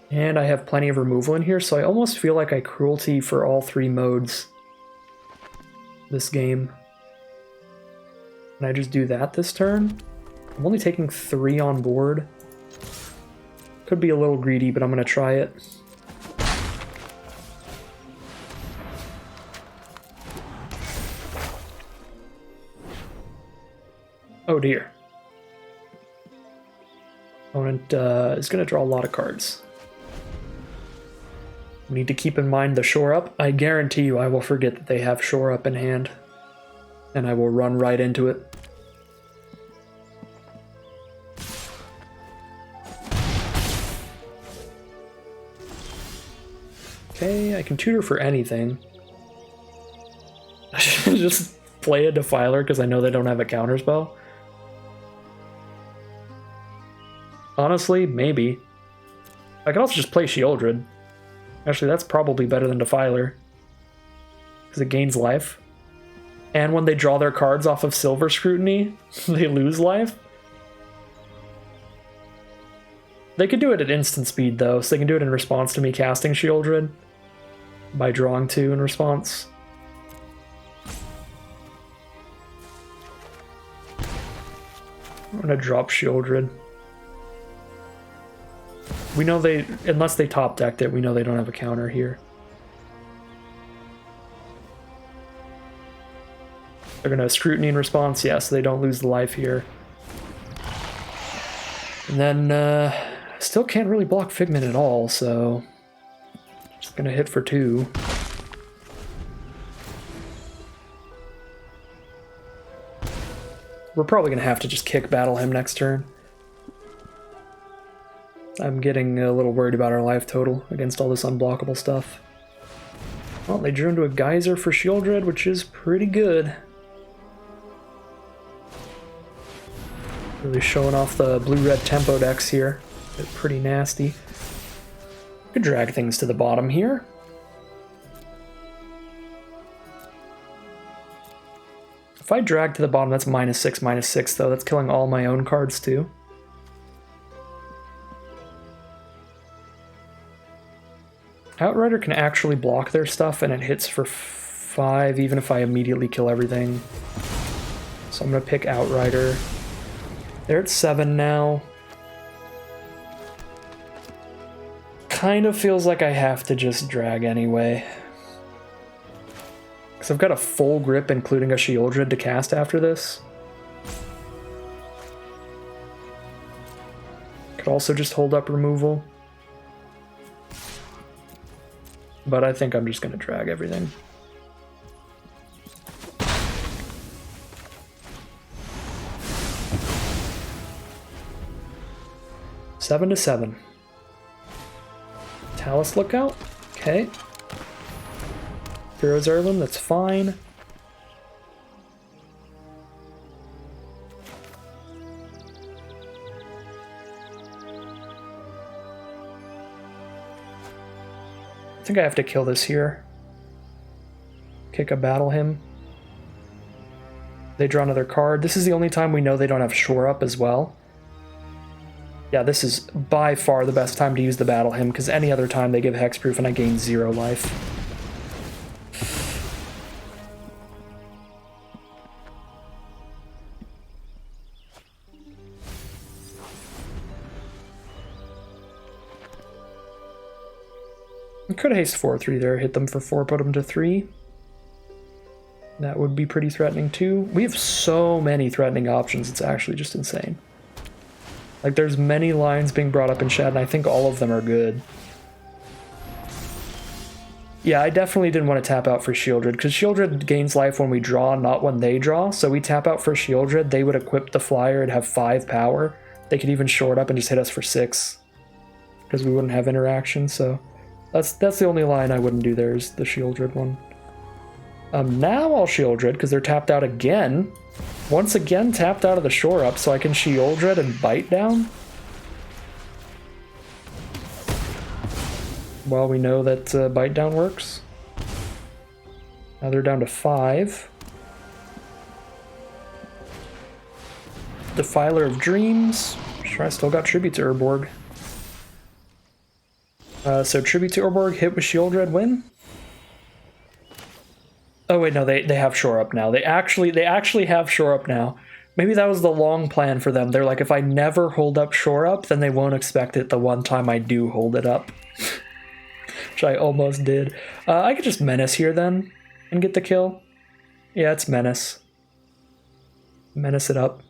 And I have plenty of removal in here, so I almost feel like I Cruelty for all 3 modes this game. Can I just do that this turn? I'm only taking 3 on board. Could be a little greedy, but I'm going to try it. Oh dear. Opponent is going to draw a lot of cards. We need to keep in mind the Shore Up. I guarantee you I will forget that they have Shore Up in hand. And I will run right into it. Okay, I can tutor for anything. I should just play a Defiler because I know they don't have a counterspell. Honestly, maybe. I could also just play Shieldred. Actually, that's probably better than Defiler. Because it gains life. And when they draw their cards off of Silver Scrutiny, they lose life. They could do it at instant speed, though, so they can do it in response to me casting Shieldred. By drawing 2 in response. I'm gonna drop Shieldred. We know they, unless they top decked it, we know they don't have a counter here. They're gonna Scrutiny in response, yeah, so they don't lose the life here. And then, still can't really block Figment at all, so... Just gonna hit for 2. We're probably gonna have to just kick Battle Hymn next turn. I'm getting a little worried about our life total against all this unblockable stuff. Well, they drew into a Geyser for Shieldred, which is pretty good. Really showing off the blue-red tempo decks here. They're pretty nasty. Could drag things to the bottom here. If I drag to the bottom, that's -6/-6, though. That's killing all my own cards, too. Outrider can actually block their stuff, and it hits for 5, even if I immediately kill everything. So I'm going to pick Outrider. They're at 7 now. Kind of feels like I have to just drag anyway. Because I've got a full grip, including a Shieldred, to cast after this. Could also just hold up removal. But I think I'm just going to drag everything. Seven to 7. Talus Lookout? Okay. Hero's Heirloom, that's fine. I think I have to kill this here. Kick a Battle Hymn. They draw another card. This is the only time we know they don't have Shore Up as well. Yeah, this is by far the best time to use the Battle Hymn, because any other time they give Hexproof and I gain 0 life. I could haste 4-3 there, hit them for 4, put them to 3. That would be pretty threatening too. We have so many threatening options, it's actually just insane. Like, there's many lines being brought up in chat, and I think all of them are good. Yeah, I definitely didn't want to tap out for Shieldred, because Shieldred gains life when we draw, not when they draw. So we tap out for Shieldred, they would equip the flyer and have 5 power. They could even short up and just hit us for 6, because we wouldn't have interaction. So that's the only line I wouldn't do there, is the Shieldred one. Now I'll Shieldred, because they're tapped out again. Once again tapped out of the shore up, so I can Shieldred and bite down. Well, we know that bite down works. Now they're down to 5. Defiler of Dreams. Sure, I still got Tribute to Urborg. So Tribute to Urborg, hit with Shieldred, win. Oh wait, no, they have shore up now. They actually have shore up now. Maybe that was the long plan for them. They're like, if I never hold up shore up, then they won't expect it the one time I do hold it up. Which I almost did. I could just Menace here then and get the kill. Yeah, it's Menace. Menace it up.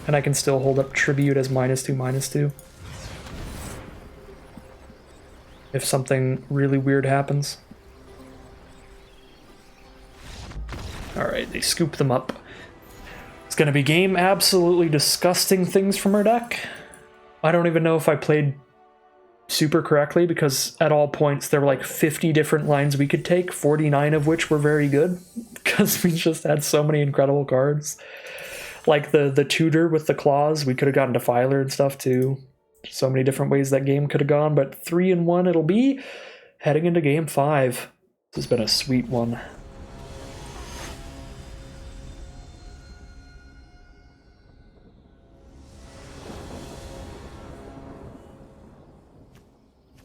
And I can still hold up Tribute as -2/-2. If something really weird happens. Alright, they scoop them up. It's gonna be game absolutely disgusting things from our deck. I don't even know if I played super correctly, because at all points there were like 50 different lines we could take, 49 of which were very good, because we just had so many incredible cards. Like the Tutor with the claws, we could have gotten Defiler and stuff too. So many different ways that game could have gone, but 3-1 it'll be, heading into game 5. This has been a sweet one.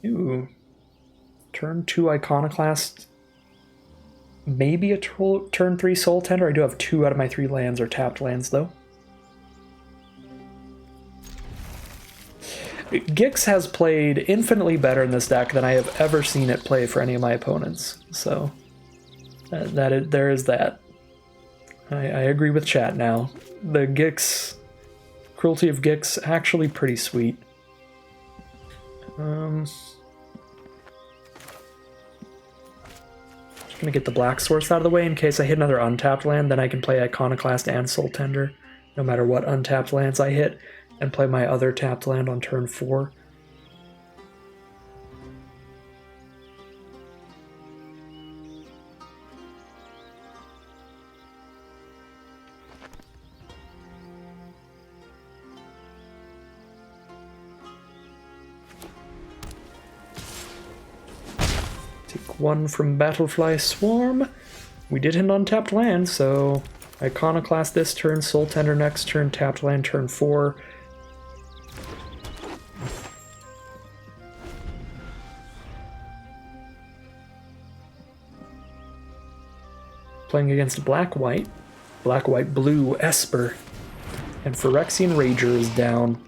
Ooh. Turn 2 Iconoclast. Maybe a turn 3 Soul Tender. I do have 2 out of my 3 lands are tapped lands, though. Gix has played infinitely better in this deck than I have ever seen it play for any of my opponents. So, there is that. I agree with chat now. The Gix, Cruelty of Gix, actually pretty sweet. Just gonna get the black source out of the way in case I hit another untapped land, then I can play Iconoclast and Soul Tender, no matter what untapped lands I hit, and play my other tapped land on turn 4. Take 1 from Battlefly Swarm. We did hit an untapped land, so Iconoclast this turn, Soul Tender next turn, tapped land turn 4. Playing against black-white. Black-white-blue Esper. And Phyrexian Rager is down.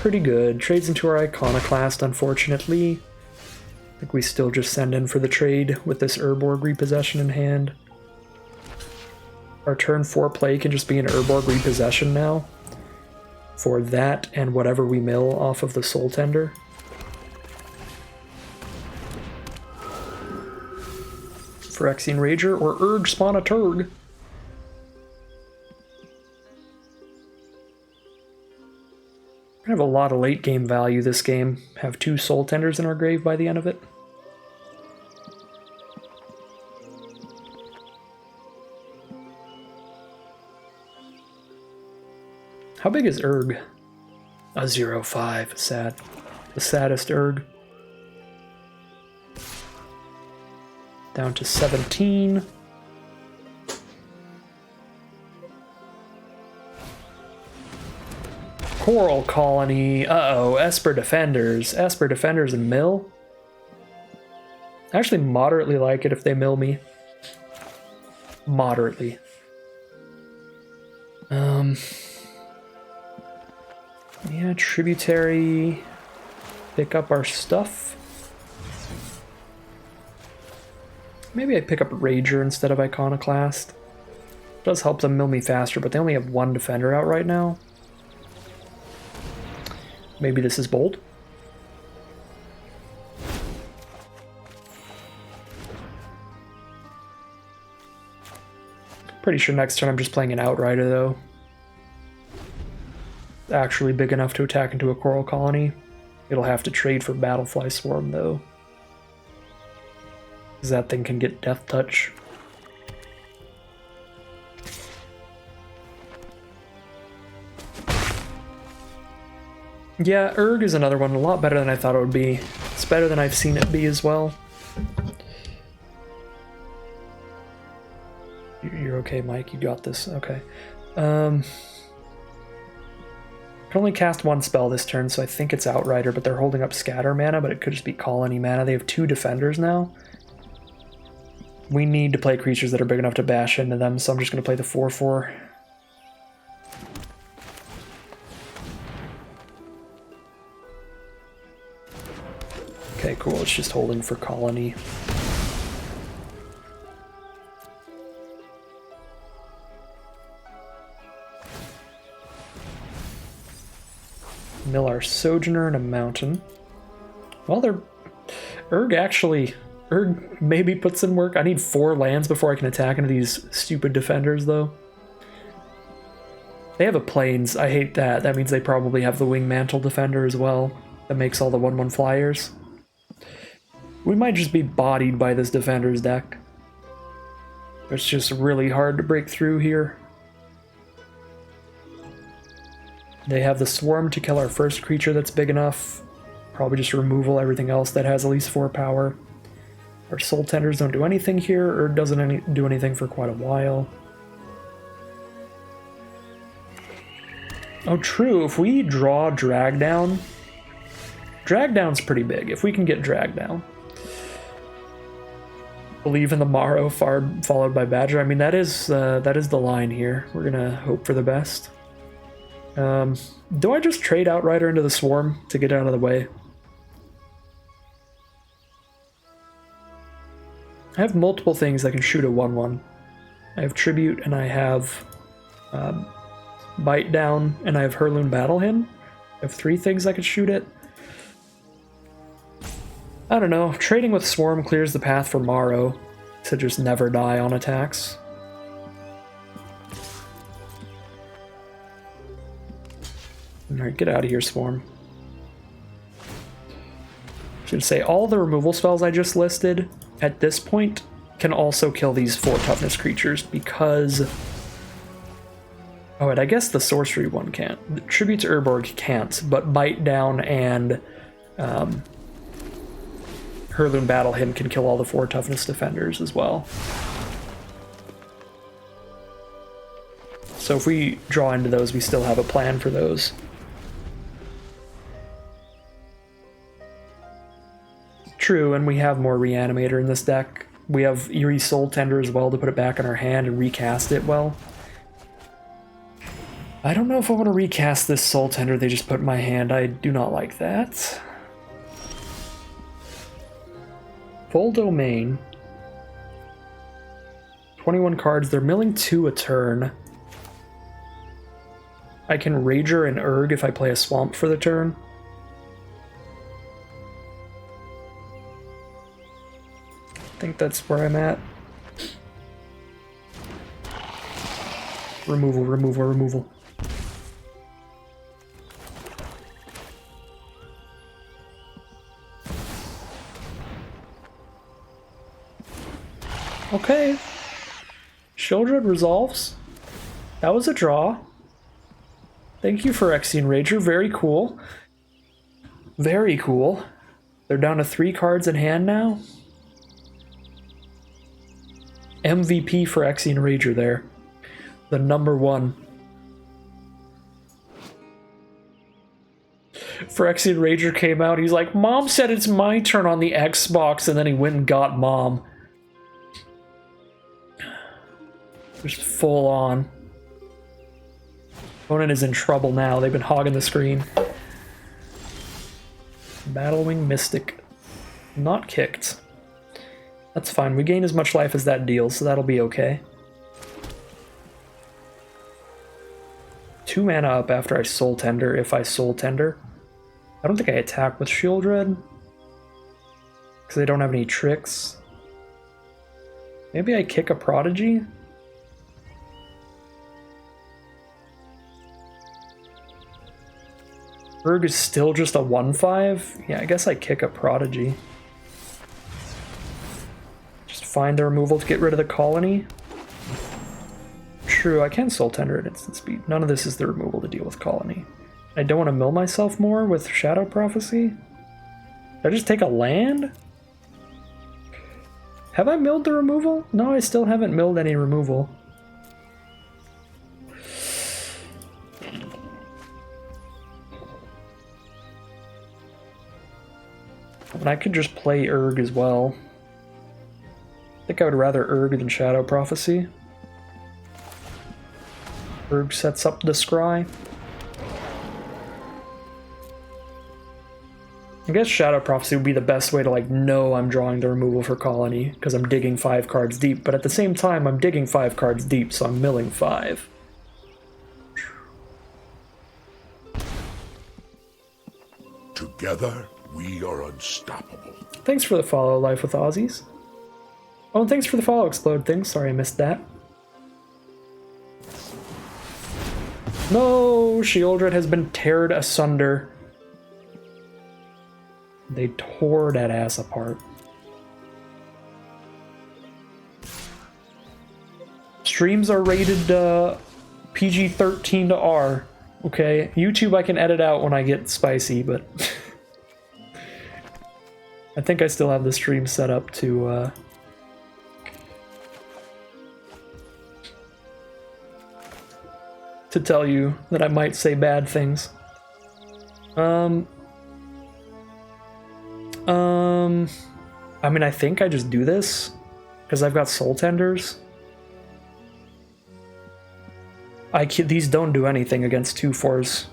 Pretty good. Trades into our Iconoclast, unfortunately. I think we still just send in for the trade with this Urborg Repossession in hand. Our turn 4 play can just be an Urborg Repossession now. For that and whatever we mill off of the Soul Tender. Phyrexian Rager or Urge Spawn a Turg. I have a lot of late game value this game. Have 2 Soul Tenders in our grave by the end of it. How big is Urg? A 0-5. Sad. The saddest Urg. Down to 17. Coral Colony. Uh-oh, Esper Defenders. Esper Defenders and mill? I actually moderately like it if they mill me. Moderately. Yeah, Tributary. pick up our stuff. Maybe I pick up Rager instead of Iconoclast. It does help them mill me faster, but they only have one defender out right now. Maybe this is bold. Pretty sure next turn I'm just playing an Outrider, though. Actually big enough to attack into a Coral Colony. It'll have to trade for Battlefly Swarm, though. Because that thing can get Death Touch. Yeah, Urg is another one, a lot better than I thought it would be. It's better than I've seen it be as well. You're okay, Mike, you got this. Okay. I can only cast one spell this turn, so I think it's Outrider, but they're holding up Scatter mana, but it could just be Colony mana. They have 2 defenders now. We need to play creatures that are big enough to bash into them, so I'm just going to play the 4/4. Okay, cool. It's just holding for Colony. Mill our Sojourner in a mountain. Well, Urg maybe puts in work. I need 4 lands before I can attack into these stupid defenders, though. They have a Plains. I hate that. That means they probably have the Wing Mantle Defender as well. That makes all the 1/1 flyers. We might just be bodied by this defender's deck. It's just really hard to break through here. They have the Swarm to kill our first creature that's big enough. Probably just removal everything else that has at least 4 power. Our Soul Tenders don't do anything here, or doesn't do anything for quite a while. Oh, true. If we draw Drag Down, Drag Down's pretty big. If we can get Drag Down. Believe in the Morrow, followed by Badger. I mean, that is the line here. We're gonna hope for the best. Do I just trade Outrider into the Swarm to get out of the way? I have multiple things that can shoot a 1/1. I have Tribute, and I have Bite Down, and I have Heirloom Battle Hymn. I have 3 things I could shoot it. I don't know. Trading with Swarm clears the path for Morrow to just never die on attacks. Alright, get out of here, Swarm. I should say, all the removal spells I just listed, at this point, can also kill these 4 toughness creatures, because... Oh, and I guess the sorcery one can't. The Tribute to Urborg can't, but Bite Down and Heirloom Battle Hymn can kill all the 4 toughness defenders as well. So if we draw into those, we still have a plan for those. True, and we have more Reanimator in this deck. We have Eerie Soul Tender as well to put it back in our hand and recast it well. I don't know if I want to recast this Soul Tender they just put in my hand. I do not like that. Full Domain. 21 cards. They're milling 2 a turn. I can Rager and Urg if I play a Swamp for the turn. I think that's where I'm at. Removal, removal, removal. Okay. Sheoldred resolves. That was a draw. Thank you, Phyrexian Rager. Very cool. Very cool. They're down to 3 cards in hand now. MVP Phyrexian Rager there. The #1. Phyrexian Rager came out. He's like, Mom said it's my turn on the Xbox, and then he went and got Mom. Just full on. Opponent is in trouble now. They've been hogging the screen. Battlewing Mystic. Not kicked. That's fine. We gain as much life as that deals, so that'll be okay. 2 mana up after I Soul Tender, if I Soul Tender. I don't think I attack with Shieldred, because they don't have any tricks. Maybe I kick a Prodigy? Urg is still just a 1/5? Yeah, I guess I kick a Prodigy. Just find the removal to get rid of the colony. True, I can Soul Tender at instant speed. None of this is the removal to deal with colony. I don't want to mill myself more with Shadow Prophecy. Did I just take a land? Have I milled the removal? No, I still haven't milled any removal. And I could just play Urg as well. I think I would rather Urg than Shadow Prophecy. Urg sets up the scry. I guess Shadow Prophecy would be the best way to know I'm drawing the removal for colony, because I'm digging 5 cards deep, but at the same time I'm digging 5 cards deep, so I'm milling 5. Together, we are unstoppable. Thanks for the follow, Life with Aussies. Oh, and thanks for the follow, Explode Things. Sorry I missed that. No! Shieldred has been teared asunder. They tore that ass apart. Streams are rated PG-13 to R. Okay, YouTube I can edit out when I get spicy, but I think I still have the stream set up to tell you that I might say bad things. I mean, I think I just do this because I've got Soul Tenders. These don't do anything against 2/4s.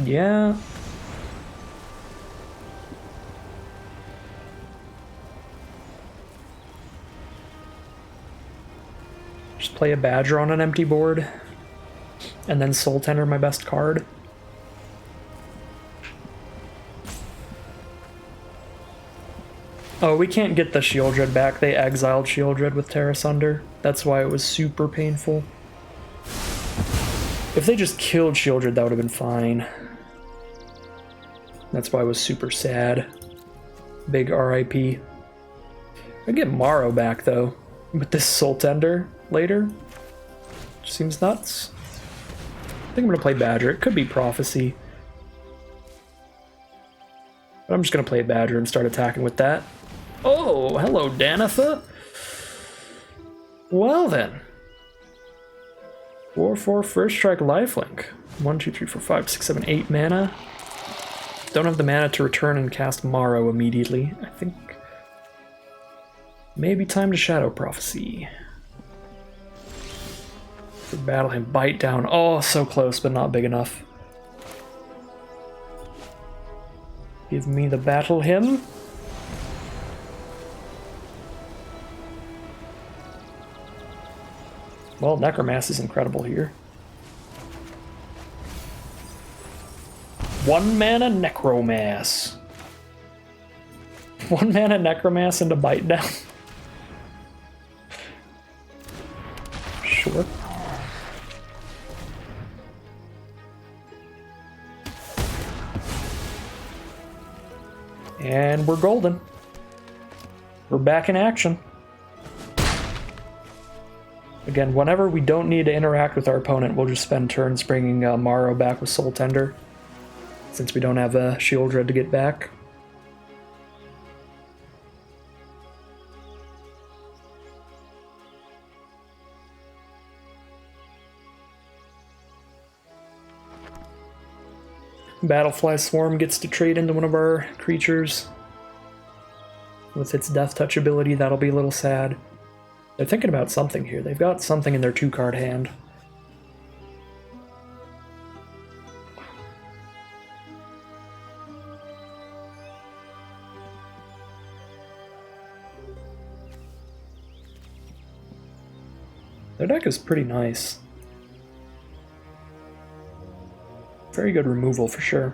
Yeah. Just play a Badger on an empty board, and then Soul Tender my best card. Oh, we can't get the Shieldred back. They exiled Shieldred with Tear Asunder. That's why it was super painful. If they just killed Shieldred, that would have been fine. That's why it was super sad. Big RIP. I get Morrow back, though, with this Soul Tender later. Seems nuts. I think I'm going to play Badger. It could be Prophecy. But I'm just going to play Badger and start attacking with that. Oh, hello, Danitha. Well then. 4/4 first strike lifelink. 1, 2, 3, 4, 5, 6, 7, 8 mana. Don't have the mana to return and cast Morrow immediately. I think maybe time to Shadow Prophecy. For battle him, bite down. Oh, so close, but not big enough. Give me the battle hymn. Well, Necromass is incredible here. 1 mana Necromass. 1 mana Necromass into bite down. Sure. And we're golden. We're back in action. Again, whenever we don't need to interact with our opponent, we'll just spend turns bringing Morrow back with Soul Tender, since we don't have a Shieldred to get back. Battlefly Swarm gets to trade into one of our creatures. With its Death Touch ability, that'll be a little sad. They're thinking about something here. They've got something in their 2-card hand. Their deck is pretty nice. Very good removal for sure.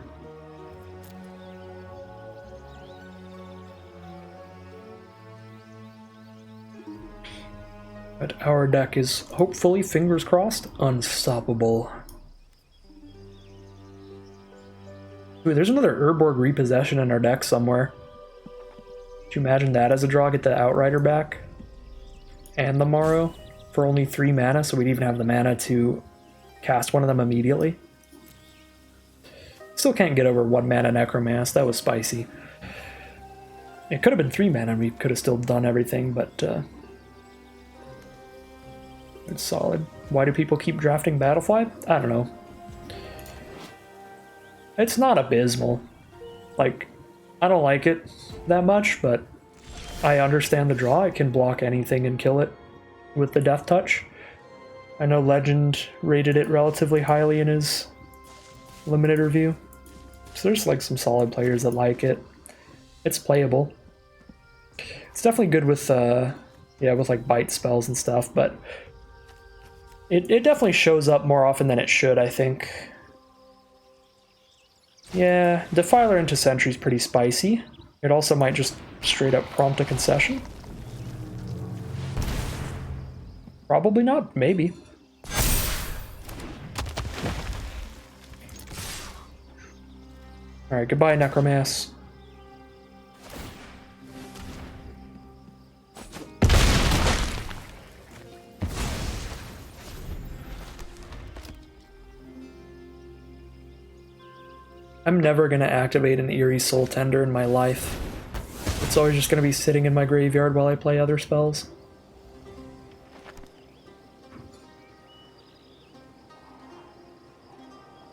But our deck is, hopefully, fingers crossed, unstoppable. Ooh, there's another Urborg Repossession in our deck somewhere. Could you imagine that as a draw? Get the Outrider back and the Morrow for only 3 mana, so we'd even have the mana to cast one of them immediately. Still can't get over 1 mana Necromancer. That was spicy. It could have been 3 mana and we could have still done everything, but it's solid. Why do people keep drafting Battlefly? I don't know. It's not abysmal. Like, I don't like it that much, but I understand the draw. It can block anything and kill it with the Death Touch. I know Legend rated it relatively highly in his limited review. So there's like some solid players that like it. It's playable. It's definitely good with with like bite spells and stuff, but it definitely shows up more often than it should, I think. Yeah, Defiler into Sentry's pretty spicy. It also might just straight up prompt a concession. Probably not, maybe. Alright, goodbye, Necromancer. I'm never going to activate an Eerie Soul Tender in my life. It's always just going to be sitting in my graveyard while I play other spells.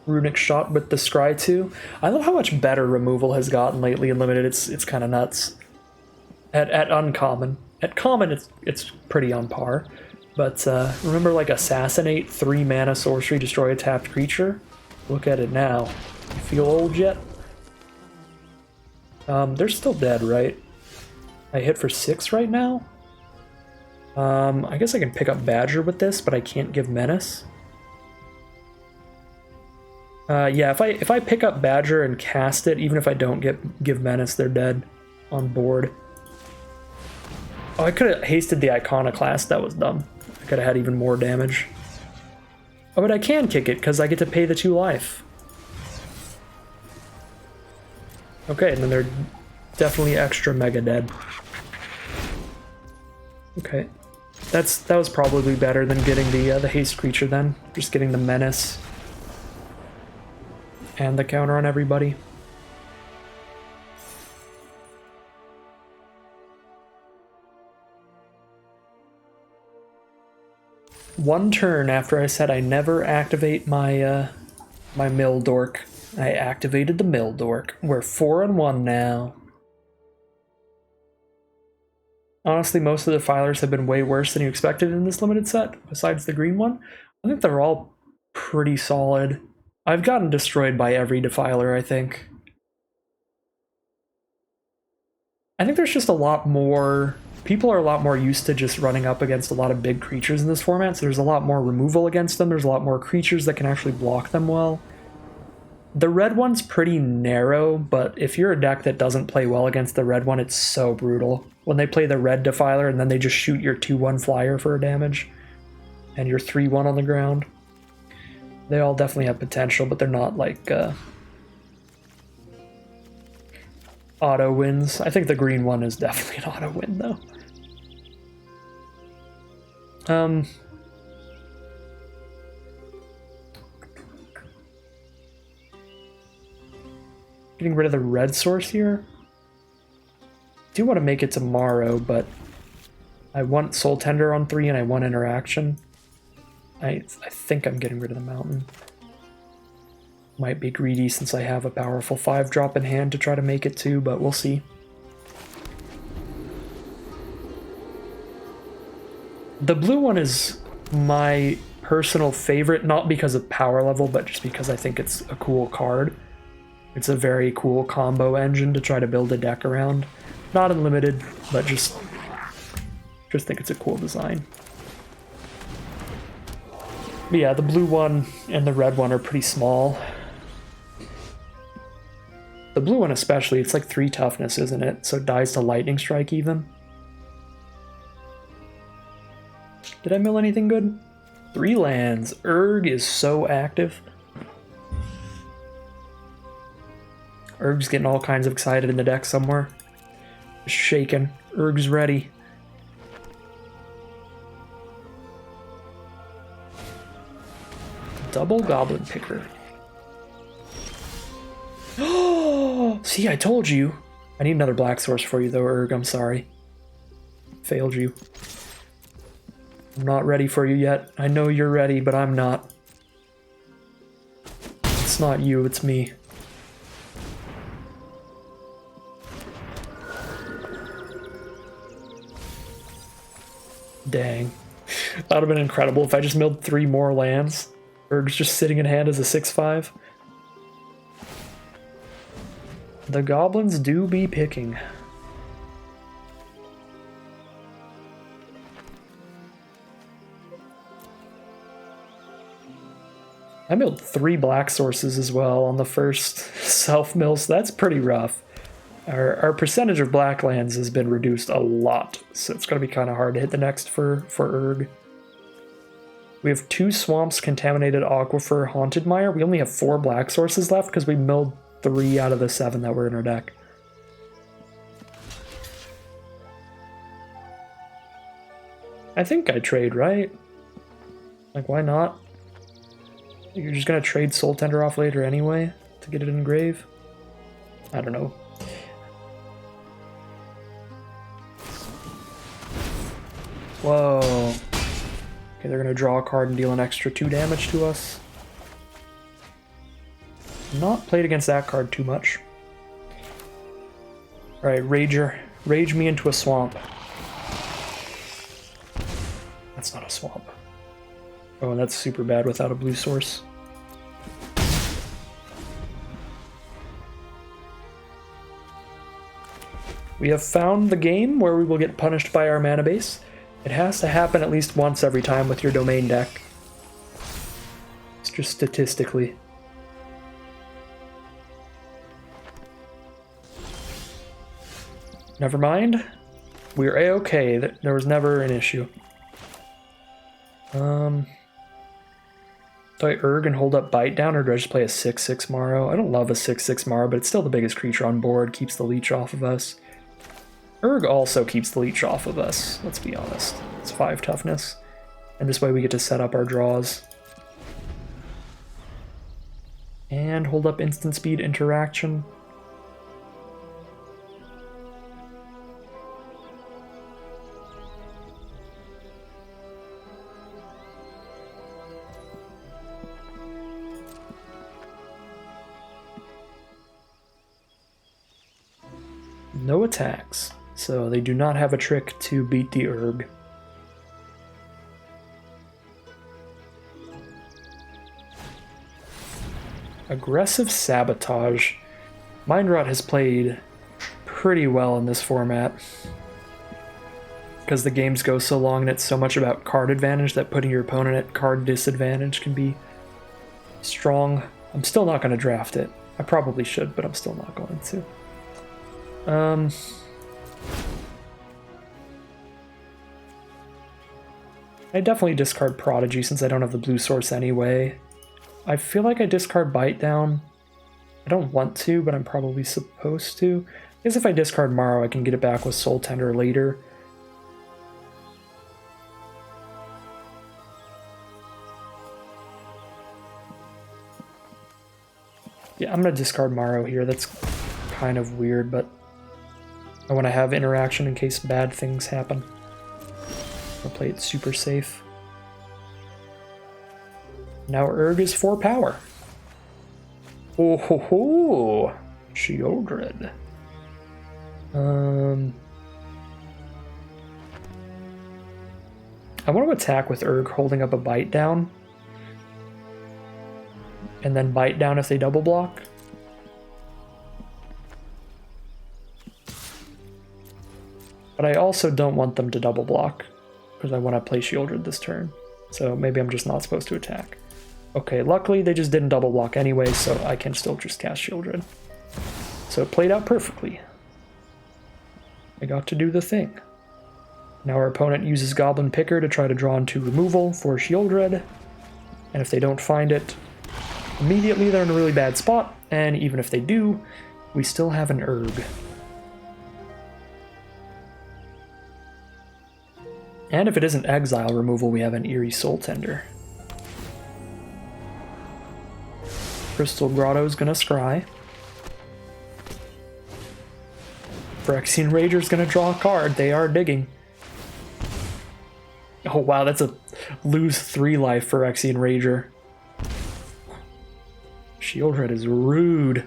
Runic Shot with the Scry 2. I love how much better removal has gotten lately in Limited. It's kind of nuts. At Uncommon. At Common, it's pretty on par. But remember, like, Assassinate, 3 mana sorcery, destroy a tapped creature? Look at it now. You feel old yet? They're still dead, right? I hit for 6 right now? I guess I can pick up Badger with this, but I can't give Menace. Yeah, if I pick up Badger and cast it, even if I don't give Menace, they're dead on board. Oh, I could have hasted the Iconoclast. That was dumb. I could have had even more damage. Oh, but I can kick it because I get to pay the 2 life. Okay, and then they're definitely extra mega dead. Okay, that was probably better than getting the haste creature then. Just getting the Menace and the counter on everybody. One turn after I said I never activate my my Mill Dork, I activated the Mill Dork. We're 4-1 now. Honestly, most of the Defilers have been way worse than you expected in this limited set, besides the green one. I think they're all pretty solid. I've gotten destroyed by every Defiler, I think. I think there's just a lot more... People are a lot more used to just running up against a lot of big creatures in this format, so there's a lot more removal against them. There's a lot more creatures that can actually block them well. The red one's pretty narrow, but if you're a deck that doesn't play well against the red one, it's so brutal. When they play the red Defiler and then they just shoot your 2-1 flyer for a damage, and your 3-1 on the ground. They all definitely have potential, but they're not like auto wins. I think the green one is definitely an auto win though. Getting rid of the red source here. Do want to make it tomorrow, but I want Soul Tender on 3 and I want interaction. I think I'm getting rid of the mountain. Might be greedy since I have a powerful 5-drop in hand to try to make it 2, but we'll see. The blue one is my personal favorite, not because of power level, but just because I think it's a cool card. It's a very cool combo engine to try to build a deck around. Not unlimited, but just think it's a cool design. But yeah, the blue one and the red one are pretty small. The blue one especially, it's like 3 toughness, isn't it? So it dies to lightning strike even. Did I mill anything good? 3 lands. Urg is so active. Urg's getting all kinds of excited in the deck somewhere. Just shaking. Urg's ready. Double Goblin Picker. Oh, see, I told you. I need another black source for you, though, Urg. I'm sorry. Failed you. I'm not ready for you yet. I know you're ready, but I'm not. It's not you, it's me. Dang. That would have been incredible if I just milled 3 more lands. Urg's just sitting in hand as a 6/5. The goblins do be picking. I milled 3 black sources as well on the first self-mill, so that's pretty rough. Our percentage of black lands has been reduced a lot, so it's going to be kind of hard to hit the next for Urg. We have 2 swamps, contaminated aquifer, haunted mire. We only have 4 black sources left because we milled 3 out of the 7 that were in our deck. I think I trade, right? Like, why not? You're just gonna trade Soul Tender off later anyway to get it in grave? I don't know. Whoa. Okay, they're gonna draw a card and deal an extra 2 damage to us. Not played against that card too much. Alright, Rager. Rage me into a swamp. That's not a swamp. Oh, and that's super bad without a blue source. We have found the game where we will get punished by our mana base. It has to happen at least once every time with your domain deck. It's just statistically. Never mind. We're A-okay. There was never an issue. Do I Urg and hold up Bite Down, or do I just play a 6/6 Morrow? I don't love a 6/6 Morrow, but it's still the biggest creature on board, keeps the leech off of us. Urg also keeps the leech off of us, let's be honest. It's 5 toughness. And this way we get to set up our draws. And hold up instant speed interaction. No attacks, so they do not have a trick to beat the Urg. Aggressive Sabotage. Mind Rot has played pretty well in this format because the games go so long and it's so much about card advantage that putting your opponent at card disadvantage can be strong. I'm still not going to draft it. I probably should, but I'm still not going to. I definitely discard Prodigy since I don't have the blue source anyway. I feel like I discard Bite Down. I don't want to, but I'm probably supposed to. I guess if I discard Morrow, I can get it back with Soul Tender later. Yeah, I'm going to discard Morrow here. That's kind of weird, but I want to have interaction in case bad things happen. I'll play it super safe. Now Urg is 4 power. Oh ho ho! Shieldred. I want to attack with Urg holding up a Bite Down. And then Bite Down if they double block. But I also don't want them to double block, because I want to play Shieldred this turn. So maybe I'm just not supposed to attack. Okay, luckily they just didn't double block anyway, so I can still just cast Shieldred. So it played out perfectly. I got to do the thing. Now our opponent uses Goblin Picker to try to draw into removal for Shieldred. And if they don't find it immediately, they're in a really bad spot. And even if they do, we still have an Urg. And if it isn't exile removal, we have an Eerie Soul Tender. Crystal Grotto's gonna scry. Phyrexian Rager's gonna draw a card. They are digging. Oh wow, that's a lose 3 life for Phyrexian Rager. Shieldred is rude.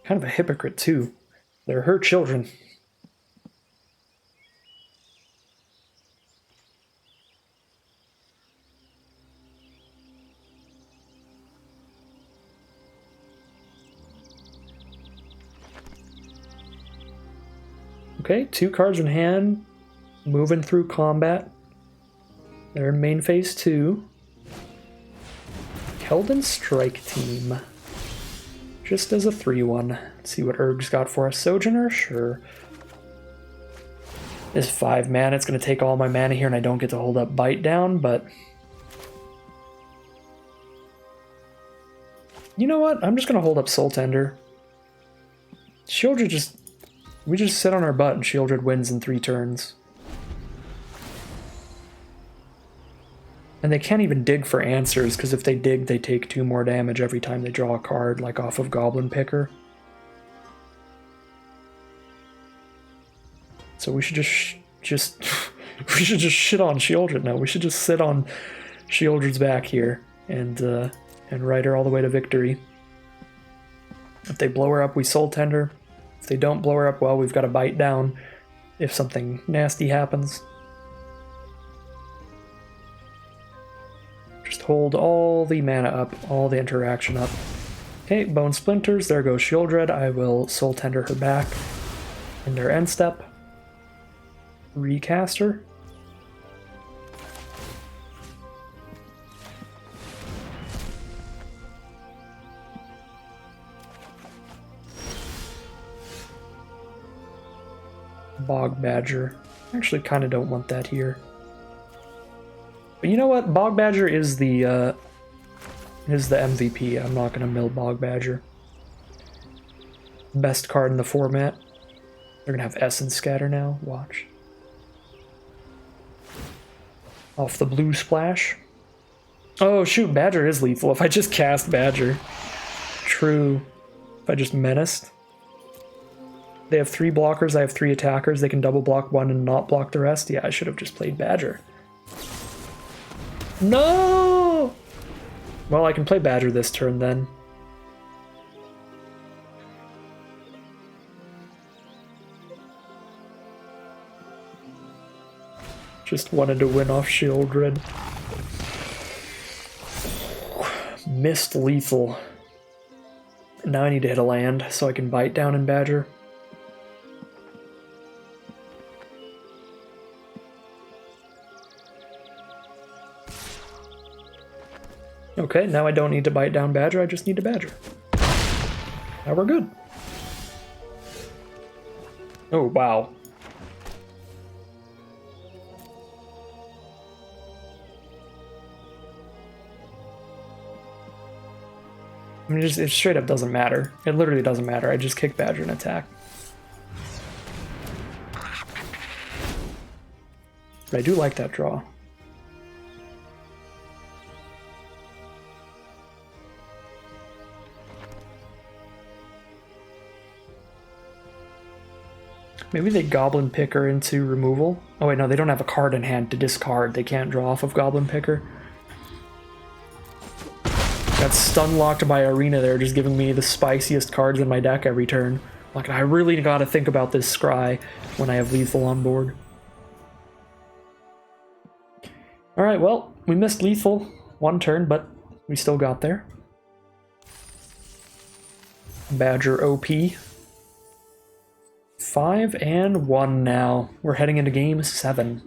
Kind of a hypocrite too. They're her children. Okay, 2 cards in hand, moving through combat. They're in main phase 2. Keldon Strike Team. Just as a 3-1. Let's see what Urg's got for us. Sojourner? Sure. This 5 mana, it's going to take all my mana here and I don't get to hold up Bite Down, but... You know what? I'm just going to hold up Soul Tender. Shieldred just... We just sit on our butt and Shieldred wins in 3 turns. And they can't even dig for answers, because if they dig, they take 2 more damage every time they draw a card, like off of Goblin Picker. So we should just we should just shit on Shieldred now. We should just sit on Shieldred's back here and ride her all the way to victory. If they blow her up, we Soul Tender. If they don't blow her up, well, we've got to Bite Down if something nasty happens. Just hold all the mana up, all the interaction up. Okay, Bone Splinters, there goes Shieldred. I will Soul Tender her back in their end step. Recast her. Bog Badger. Actually, kind of don't want that here. But you know what? Bog Badger is the MVP. I'm not going to mill Bog Badger. Best card in the format. They're going to have Essence Scatter now. Watch. Off the blue splash. Oh shoot, Badger is lethal. If I just cast Badger. True. If I just menaced. They have 3 blockers, I have 3 attackers. They can double block 1 and not block the rest. Yeah, I should have just played Badger. No! Well, I can play Badger this turn then. Just wanted to win off Shieldred. Missed lethal. Now I need to hit a land so I can Bite Down in Badger. Okay, now I don't need to Bite Down Badger, I just need to Badger. Now we're good. Oh, wow. I mean, it straight up doesn't matter. It literally doesn't matter. I just kick Badger and attack. But I do like that draw. Maybe they Goblin Picker into removal. Oh wait, no, they don't have a card in hand to discard. They can't draw off of Goblin Picker. Got stun locked by Arena there, just giving me the spiciest cards in my deck every turn. Like, I really gotta think about this Scry when I have lethal on board. Alright, well, we missed lethal 1 turn, but we still got there. 5-1 now. We're heading into game 7.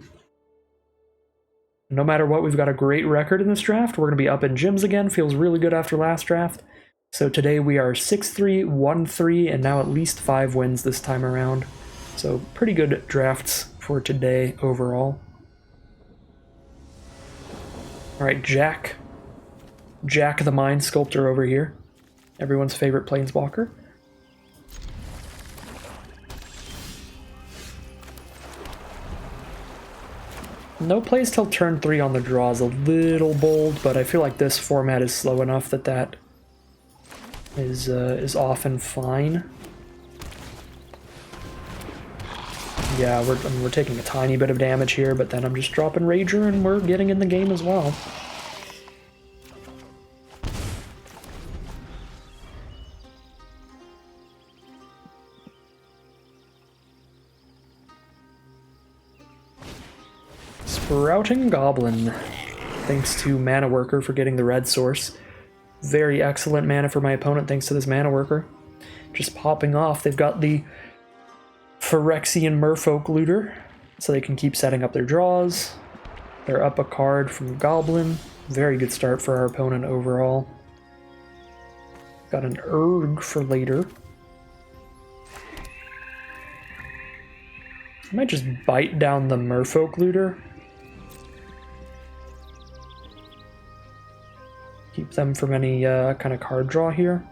No matter what, we've got a great record in this draft. We're going to be up in gyms again. Feels really good after last draft. So today we are 6-3, 1-3, and now at least 5 wins this time around. So pretty good drafts for today overall. Alright, Jack. Jack the Mind Sculptor over here. Everyone's favorite planeswalker. No plays till turn 3 on the draw is a little bold, but I feel like this format is slow enough that that is often fine. Yeah, we're taking a tiny bit of damage here, but then I'm just dropping Rager and we're getting in the game as well. Sprouting Goblin. Thanks to Mana Worker for getting the red source. Very excellent mana for my opponent thanks to this Mana Worker. Just popping off. They've got the Phyrexian Merfolk Looter, so they can keep setting up their draws. They're up a card from Goblin. Very good start for our opponent overall. Got an Urg for later. I might just bite down the Merfolk Looter. Keep them from any kind of card draw here.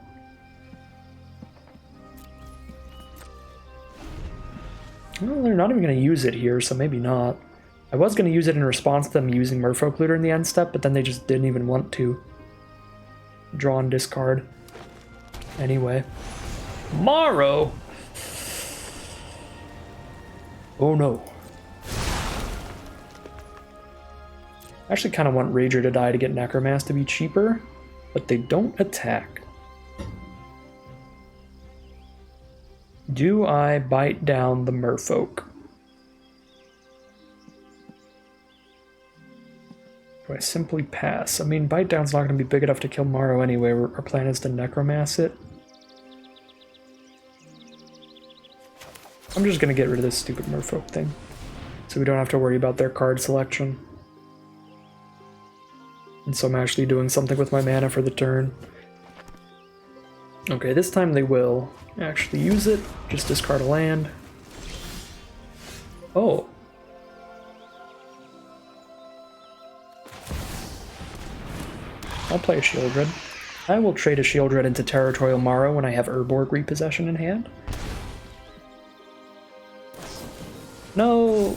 Well, they're not even going to use it here, so maybe not. I was going to use it in response to them using Merfolk Looter in the end step, but then they just didn't even want to. Draw and discard. Anyway. Morrow! Oh no. I actually kind of want Rager to die to get Necromass to be cheaper, but they don't attack. Do I bite down the Merfolk? Do I simply pass? I mean, bite down's not going to be big enough to kill Morrow anyway. Our plan is to Necromass it. I'm just going to get rid of this stupid Merfolk thing, so we don't have to worry about their card selection. And so I'm actually doing something with my mana for the turn. Okay, this time they will actually use it. Just discard a land. Oh. I'll play a Shieldred. I will trade a Shieldred into Territorial Morrow when I have Urborg Repossession in hand. No!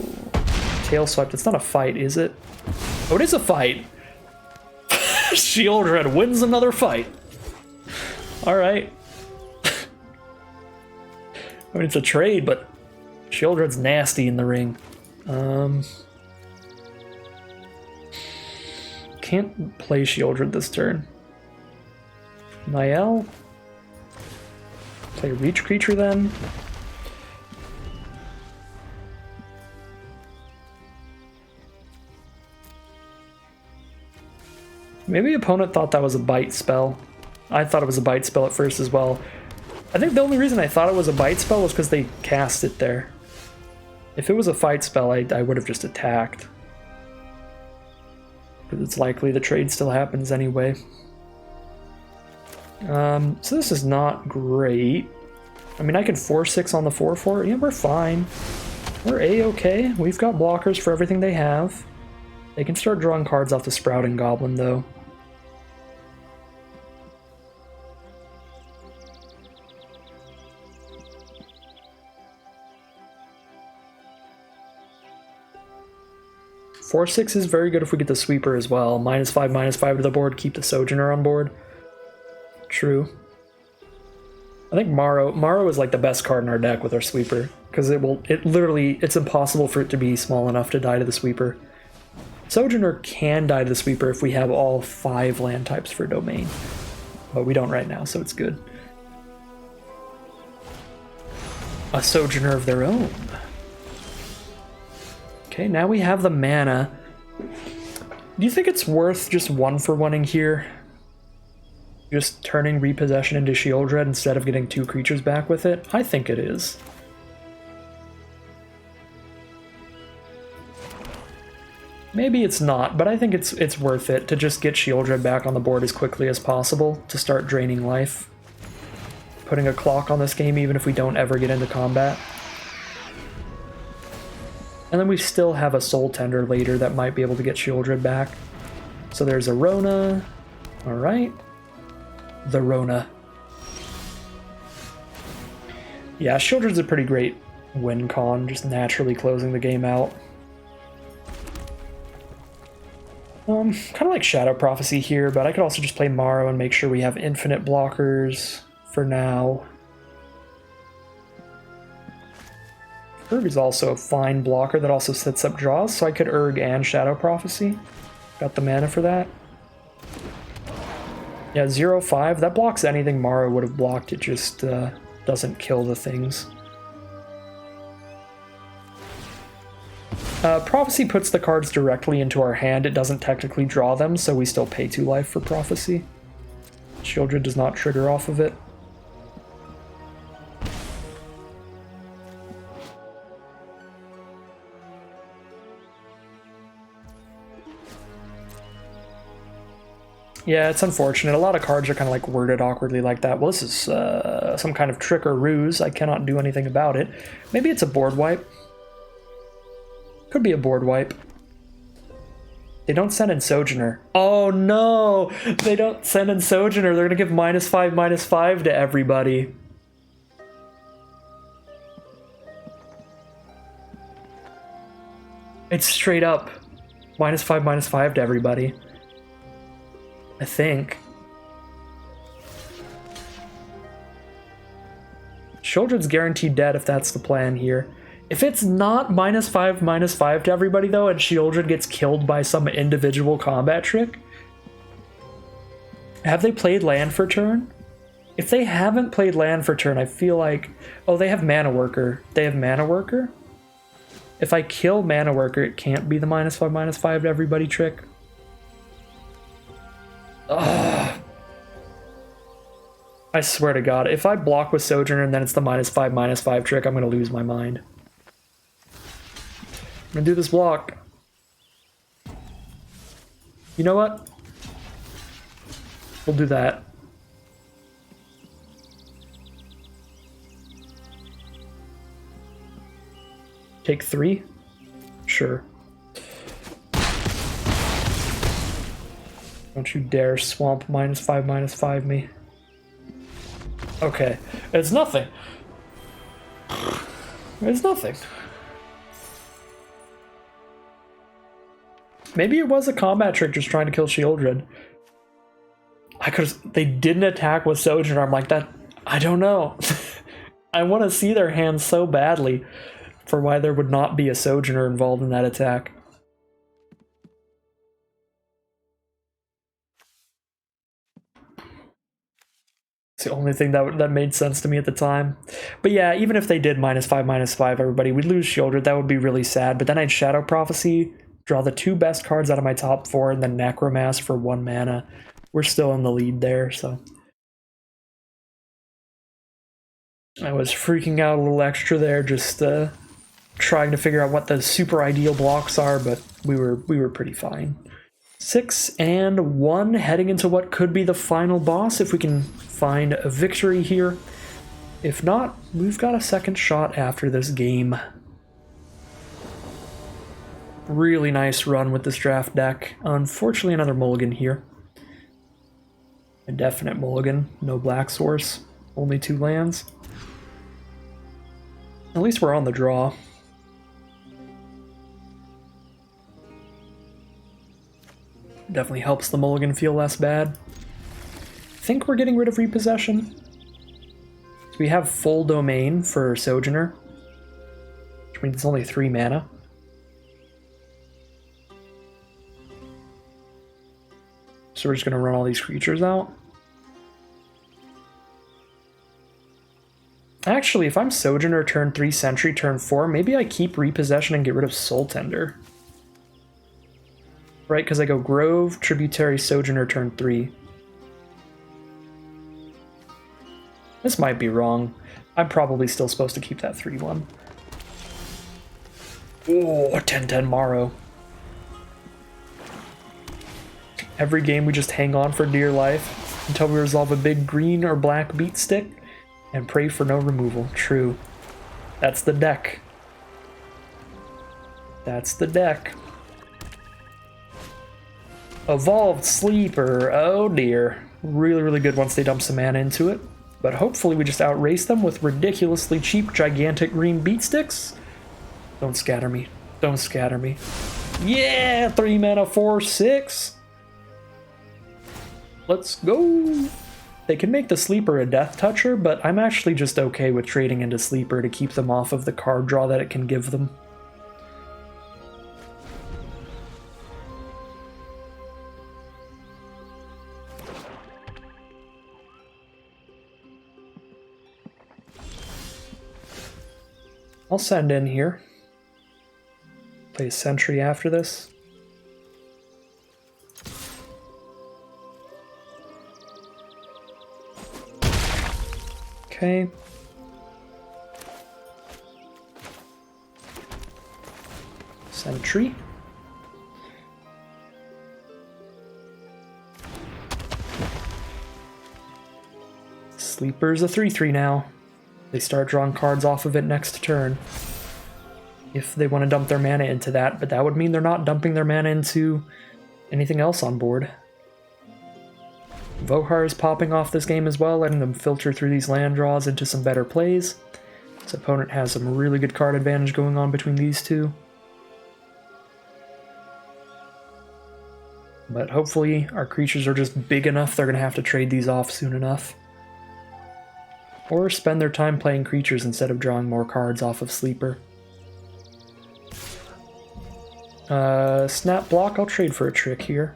Tail Swept. It's not a fight, is it? Oh, it is a fight! Shieldred wins another fight. Alright. I mean, it's a trade, but Shieldred's nasty in the ring. Can't play Shieldred this turn. Niall? Play Reach Creature then? Maybe opponent thought that was a bite spell. I thought it was a bite spell at first as well. I think the only reason I thought it was a bite spell was because they cast it there. If it was a fight spell, I would have just attacked. But it's likely the trade still happens anyway. So this is not great. I mean, I can 4-6 on the 4-4. Yeah, we're fine. We're A-okay. We've got blockers for everything they have. They can start drawing cards off the Sprouting Goblin, though. (4-6) is very good if we get the Sweeper as well. -5/-5 to the board, keep the Sojourner on board. True. I think Morrow is like the best card in our deck with our Sweeper, because it's impossible for it to be small enough to die to the Sweeper. Sojourner can die to the Sweeper if we have all 5 land types for Domain, but we don't right now, so it's good. A Sojourner of their own. Okay, now we have the mana. Do you think it's worth just 1-for-1ing here? Just turning Repossession into Shieldred instead of getting 2 creatures back with it? I think it is. Maybe it's not, but I think it's worth it to just get Shieldred back on the board as quickly as possible to start draining life. Putting a clock on this game even if we don't ever get into combat. And then we still have a Soul Tender later that might be able to get Shieldred back. So there's a Rona. Alright. The Rona. Yeah, Shieldred's a pretty great win con, just naturally closing the game out. Kind of like Shadow Prophecy here, but I could also just play Morrow and make sure we have infinite blockers for now. Urg is also a fine blocker that also sets up draws, so I could Urg and Shadow Prophecy. Got the mana for that. Yeah, 0/5, that blocks anything Morrow would have blocked, it just doesn't kill the things. Prophecy puts the cards directly into our hand. It doesn't technically draw them, so we still pay 2 life for Prophecy. Shieldred does not trigger off of it. Yeah, it's unfortunate. A lot of cards are kind of like worded awkwardly like that. Well, this is some kind of trick or ruse. I cannot do anything about it. Maybe it's a board wipe. Could be a board wipe. They don't send in Sojourner. Oh no! They don't send in Sojourner. They're gonna give -5/-5 to everybody. It's straight up -5/-5 to everybody. I think. Shieldred's guaranteed dead if that's the plan here. If it's not -5/-5 to everybody though, and Shieldred gets killed by some individual combat trick, have they played land for turn? If they haven't played land for turn, I feel like... Oh, they have Mana Worker. They have Mana Worker? If I kill Mana Worker, it can't be the -5/-5 to everybody trick. Ugh. I swear to God, if I block with Sojourner and then it's the -5/-5 trick, I'm gonna lose my mind. I'm gonna do this block. You know what? We'll do that. Take 3? Sure. Don't you dare swamp -5/-5 me. Okay, it's nothing. It's nothing. Maybe it was a combat trick just trying to kill Shieldred. They didn't attack with Sojourner. I'm like, that, I don't know. I want to see their hands so badly for why there would not be a Sojourner involved in that attack. It's the only thing that made sense to me at the time. But yeah, even if they did -5/-5 everybody, we'd lose Shieldred. That would be really sad. But then I'd Shadow Prophecy, draw the 2 best cards out of my top 4, and then Necromass for 1 mana. We're still in the lead there, so... I was freaking out a little extra there, just trying to figure out what the super ideal blocks are, but we were pretty fine. 6-1, heading into what could be the final boss if we can find a victory here. If not, we've got a second shot after this game. Really nice run with this draft deck. Unfortunately, another mulligan here. A definite mulligan, no black source, only 2 lands. At least we're on the draw. Definitely helps the mulligan feel less bad. I think we're getting rid of Repossession. So we have full domain for Sojourner, which means it's only 3 mana. So we're just going to run all these creatures out. Actually, if I'm Sojourner turn 3, Sentry turn 4, maybe I keep Repossession and get rid of Soul Tender. Right, because I go Grove, Tributary, Sojourner turn 3. This might be wrong. I'm probably still supposed to keep that 3/1. Oh, 10/10 Morrow. Every game we just hang on for dear life until we resolve a big green or black beat stick and pray for no removal. True. That's the deck. That's the deck. Evolved Sleeper. Oh dear. Really, really good once they dump some mana into it. But hopefully we just outrace them with ridiculously cheap, gigantic green beat sticks. Don't scatter me. Don't scatter me. Yeah! 3 mana, 4/6. Let's go. They can make the Sleeper a Death Toucher, but I'm actually just okay with trading into Sleeper to keep them off of the card draw that it can give them. I'll send in here. Play a Sentry after this. Okay. Sentry. Sleeper's a 3/3 now. They start drawing cards off of it next turn. If they want to dump their mana into that, but that would mean they're not dumping their mana into anything else on board. Vohar is popping off this game as well, letting them filter through these land draws into some better plays. This opponent has some really good card advantage going on between these two. But hopefully our creatures are just big enough they're going to have to trade these off soon enough. Or spend their time playing creatures instead of drawing more cards off of Sleeper. Snap Block, I'll trade for a trick here.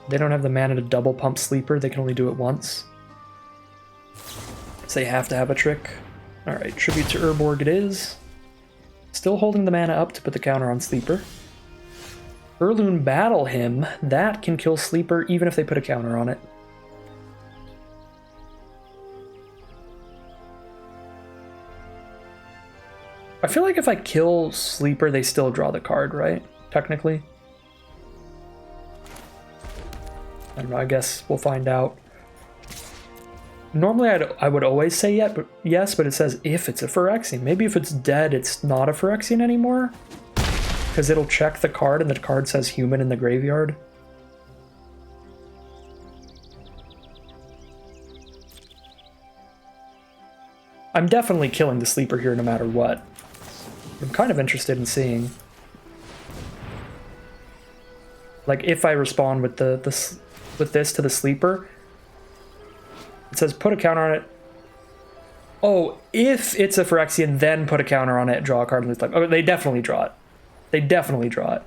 They don't have the mana to double pump Sleeper, they can only do it once. So they have to have a trick. Alright, Tribute to Urborg it is. Still holding the mana up to put the counter on Sleeper. Heirloom Battle Hymn, that can kill Sleeper even if they put a counter on it. I feel like if I kill Sleeper, they still draw the card, right? Technically. I don't know, I guess we'll find out. Normally I would always say yes, but it says if it's a Phyrexian. Maybe if it's dead, it's not a Phyrexian anymore? Because it'll check the card and the card says human in the graveyard. I'm definitely killing the Sleeper here no matter what. I'm kind of interested in seeing, like, if I respond with this to the Sleeper, it says put a counter on it. Oh, if it's a Phyrexian, then put a counter on it, draw a card, and it's like, oh, they definitely draw it. They definitely draw it.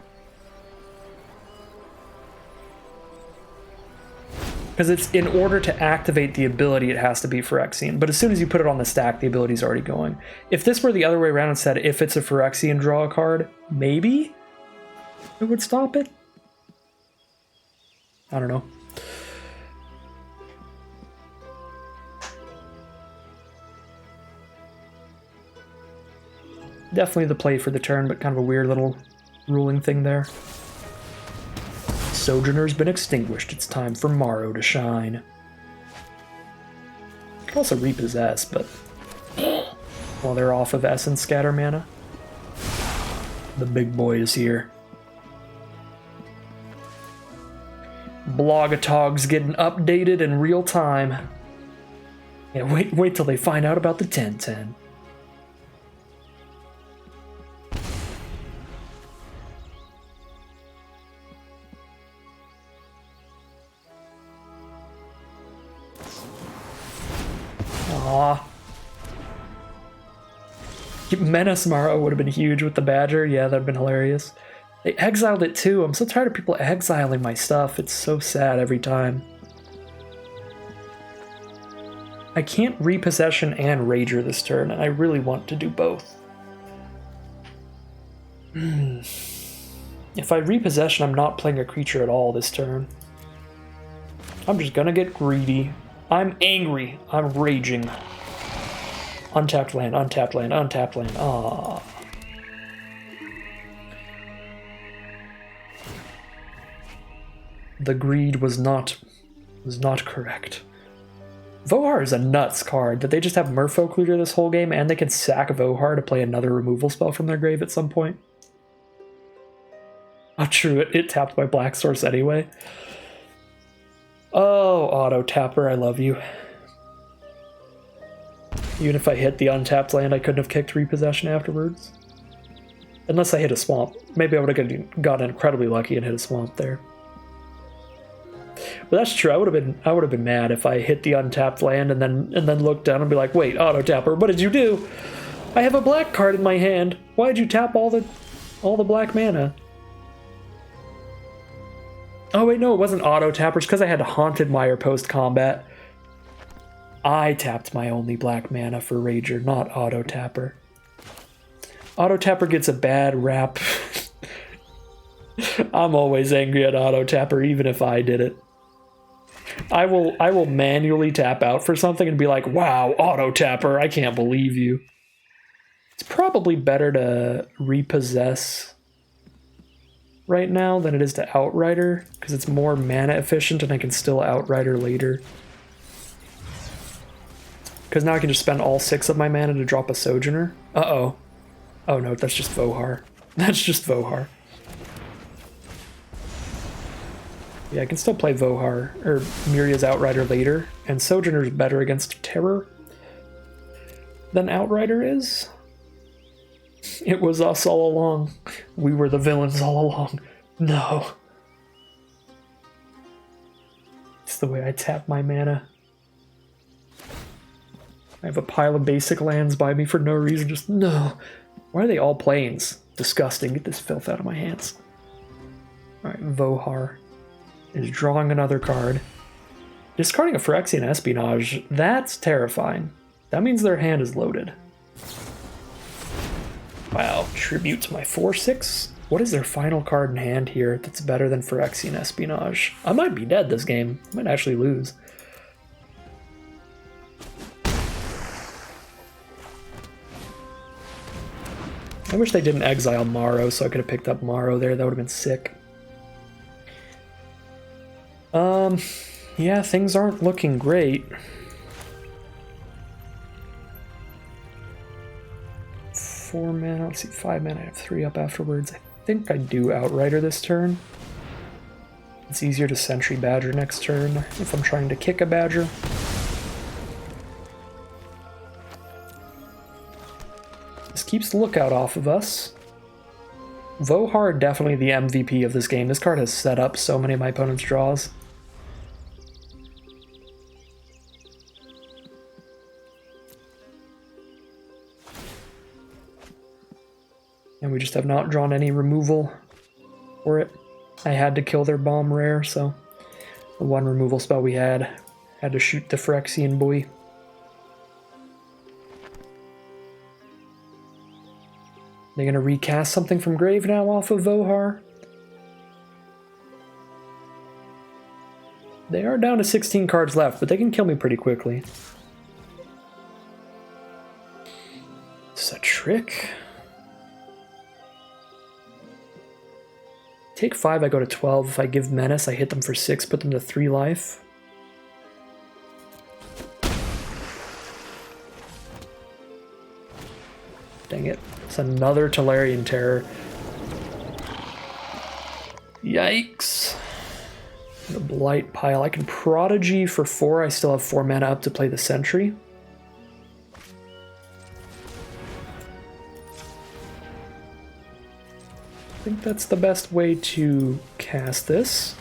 Because it's in order to activate the ability, it has to be Phyrexian. But as soon as you put it on the stack, the ability's already going. If this were the other way around and said, if it's a Phyrexian, draw a card, maybe it would stop it? I don't know. Definitely the play for the turn, but kind of a weird little ruling thing there. Sojourner's been extinguished. It's time for Morrow to shine. Could also repossess, but while they're off of Essence Scatter mana, the big boy is here. Blogatog's getting updated in real time. Yeah, wait till they find out about the 10/10. Aw. Menace Morrow would have been huge with the Badger. Yeah, that'd have been hilarious. They exiled it too. I'm so tired of people exiling my stuff. It's so sad every time. I can't Repossession and Rager this turn, and I really want to do both. If I Repossession, I'm not playing a creature at all this turn. I'm just gonna get greedy. I'm angry. I'm raging. Untapped land, untapped land, untapped land. Aww. The greed was not correct. Vohar is a nuts card. Did they just have Merfolk Looter this whole game and they can sack Vohar to play another removal spell from their grave at some point? Oh, true, it tapped my black source anyway. Oh, auto tapper, I love you. Even if I hit the untapped land, I couldn't have kicked repossession afterwards. Unless I hit a swamp. Maybe I would have gotten incredibly lucky and hit a swamp there. But that's true. I would have been mad if I hit the untapped land and then look down and be like, wait, auto tapper, what did you do? I have a black card in my hand. Why'd you tap all the black mana? Oh wait, no, it wasn't auto tappers because I had Haunted Mire post combat. I tapped my only black mana for Rager, not auto tapper. Auto tapper gets a bad rap. I'm always angry at auto tapper, even if I did it. I will manually tap out for something and be like, wow, auto tapper, I can't believe you. It's probably better to repossess right now than it is to Outrider, because it's more mana efficient and I can still Outrider later. Because now I can just spend all 6 of my mana to drop a Sojourner. Uh-oh. Oh no, that's just Vohar. That's just Vohar. Yeah, I can still play Vohar, or Miria's Outrider later, and Sojourner's better against Terror than Outrider is. It was us all along. We were the villains all along. No. It's the way I tap my mana. I have a pile of basic lands by me for no reason, just no. Why are they all plains? Disgusting. Get this filth out of my hands. Alright, Vohar is drawing another card. Discarding a Phyrexian Espionage, that's terrifying. That means their hand is loaded. Wow, tribute to my 4/6? What is their final card in hand here that's better than Phyrexian Espionage? I might be dead this game. I might actually lose. I wish they didn't exile Maro so I could have picked up Maro there. That would have been sick. Yeah, things aren't looking great. 4 mana, let's see, 5 mana, I have 3 up afterwards. I think I do Outrider this turn. It's easier to Sentry Badger next turn if I'm trying to kick a Badger. This keeps Lookout off of us. Vohar definitely the MVP of this game. This card has set up so many of my opponent's draws. And we just have not drawn any removal for it. I had to kill their bomb rare, so the one removal spell we had to shoot the Phyrexian boy. They're gonna recast something from grave now off of Vohar. They are down to 16 cards left, but they can kill me pretty quickly. Is that a trick? Take 5, I go to 12. If I give Menace, I hit them for 6, put them to 3 life. Dang it. It's another Tolarian Terror. Yikes. The Blight pile. I can Prodigy for 4. I still have 4 mana up to play the Sentry. I think that's the best way to cast this.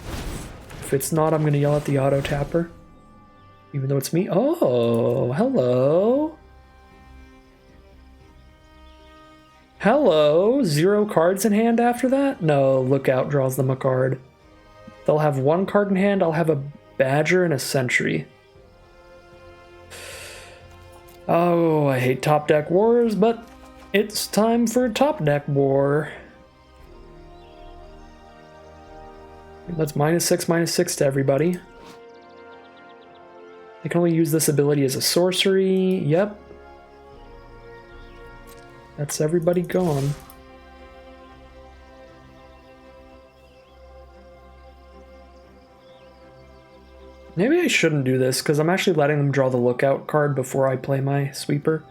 If it's not, I'm going to yell at the auto tapper. Even though it's me. Oh, hello. Hello. 0 cards in hand after that? No, Lookout draws them a card. They'll have 1 card in hand. I'll have a Badger and a Sentry. Oh, I hate top deck wars, but it's time for a top deck war. That's -6/-6 to everybody. I can only use this ability as a sorcery. Yep. That's everybody gone. Maybe I shouldn't do this, because I'm actually letting them draw the lookout card before I play my sweeper.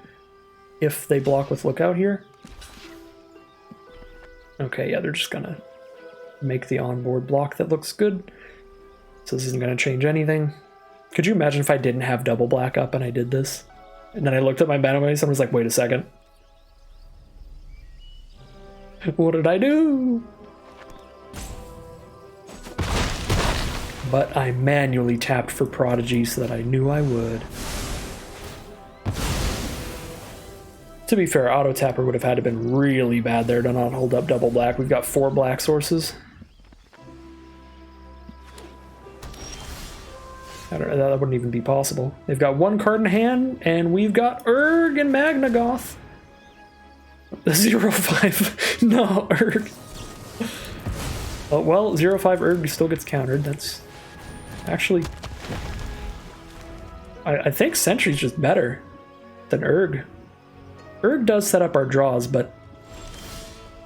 If they block with lookout here. Okay, yeah, they're just gonna make the onboard block that looks good. So this isn't gonna change anything. Could you imagine if I didn't have double black up and I did this? And then I looked at my mana base and was like, wait a second. What did I do? But I manually tapped for Prodigy so that I knew I would. To be fair, Auto Tapper would have had to have been really bad there to not hold up double black. We've got 4 black sources. I don't know, that wouldn't even be possible. They've got 1 card in hand, and we've got Urg and Magnagoth. 0-5. No, Urg. Oh, well, 0-5 Urg still gets countered. That's actually... I think Sentry's just better than Urg. Urg does set up our draws, but...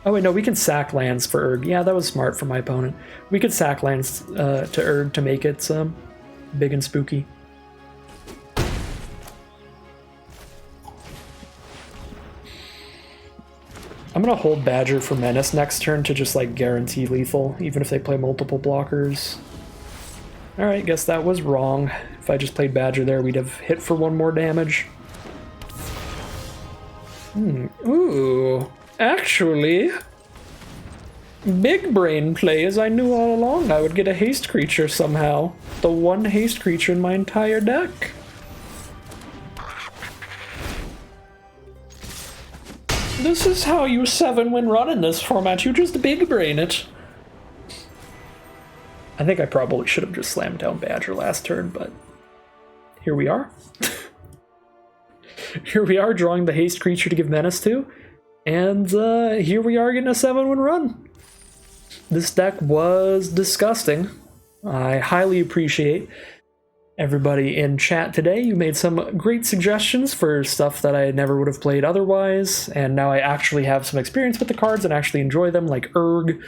Oh wait, no, we can sack lands for Urg. Yeah, that was smart from my opponent. We could sack lands to Urg to make it big and spooky. I'm gonna hold Badger for Menace next turn to just like guarantee lethal, even if they play multiple blockers. Alright, guess that was wrong. If I just played Badger there, we'd have hit for 1 more damage. Ooh, actually, big brain play, as I knew all along I would get a haste creature somehow. The 1 haste creature in my entire deck. This is how you 7-win run in this format, you just big brain it. I think I probably should have just slammed down Badger last turn, but here we are. Here we are drawing the haste creature to give menace to, and here we are getting a 7-win run. This deck was disgusting. I highly appreciate everybody in chat today. You made some great suggestions for stuff that I never would have played otherwise, and now I actually have some experience with the cards and actually enjoy them, like Urg.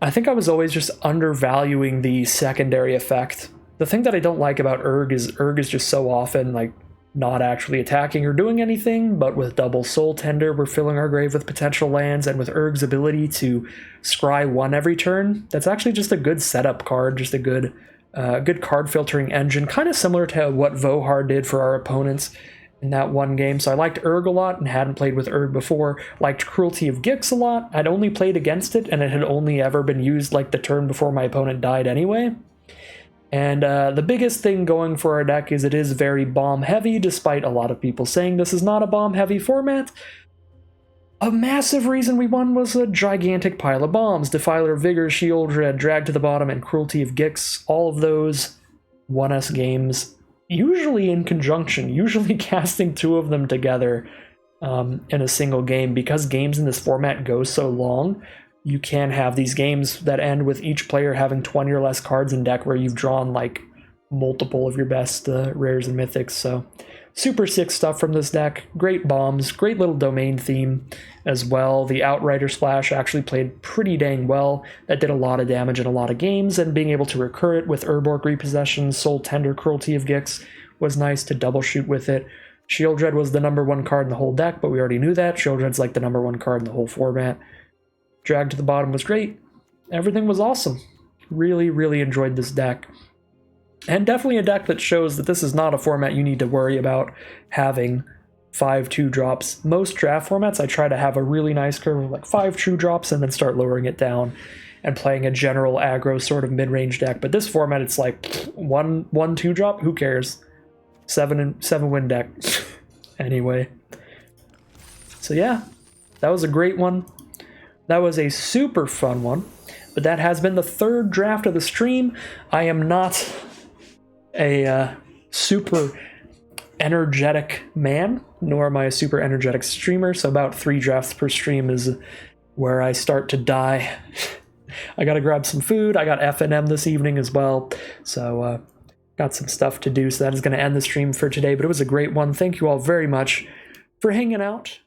I think I was always just undervaluing the secondary effect. The thing that I don't like about Urg is just so often like not actually attacking or doing anything, but with double Soul Tender, we're filling our grave with potential lands, and with Urg's ability to scry 1 every turn, that's actually just a good setup card, just a good card filtering engine, kind of similar to what Vohar did for our opponents in that one game. So I liked Urg a lot and hadn't played with Urg before. Liked Cruelty of Gix a lot. I'd only played against it, and it had only ever been used like the turn before my opponent died anyway. And the biggest thing going for our deck is it is very bomb heavy, despite a lot of people saying this is not a bomb heavy format. A massive reason we won was a gigantic pile of bombs. Defiler of Vigor, Shieldred, Drag to the Bottom, and Cruelty of Gix. All of those won us games, usually in conjunction, usually casting 2 of them together in a single game. Because games in this format go so long, you can have these games that end with each player having 20 or less cards in deck where you've drawn like multiple of your best rares and mythics. So super sick stuff from this deck. Great bombs, great little domain theme as well. The Outrider Splash actually played pretty dang well. That did a lot of damage in a lot of games, and being able to recur it with Urborg Repossession, Soul Tender, Cruelty of Gix was nice to double shoot with it. Shieldred was the #1 card in the whole deck, but we already knew that. Shieldred's like the #1 card in the whole format. Drag to the Bottom was great. Everything was awesome. Really, really enjoyed this deck. And definitely a deck that shows that this is not a format you need to worry about having 5 2-drops. Most draft formats, I try to have a really nice curve of like 5 2-drops and then start lowering it down and playing a general aggro sort of mid-range deck. But this format, it's like 1 2-drop, who cares? 7-win deck. Anyway. So yeah, that was a great one. That was a super fun one, but that has been the 3rd draft of the stream. I am not a super energetic man, nor am I a super energetic streamer, so about 3 drafts per stream is where I start to die. I gotta grab some food. I got FNM this evening as well, so got some stuff to do, so that is going to end the stream for today, but it was a great one. Thank you all very much for hanging out.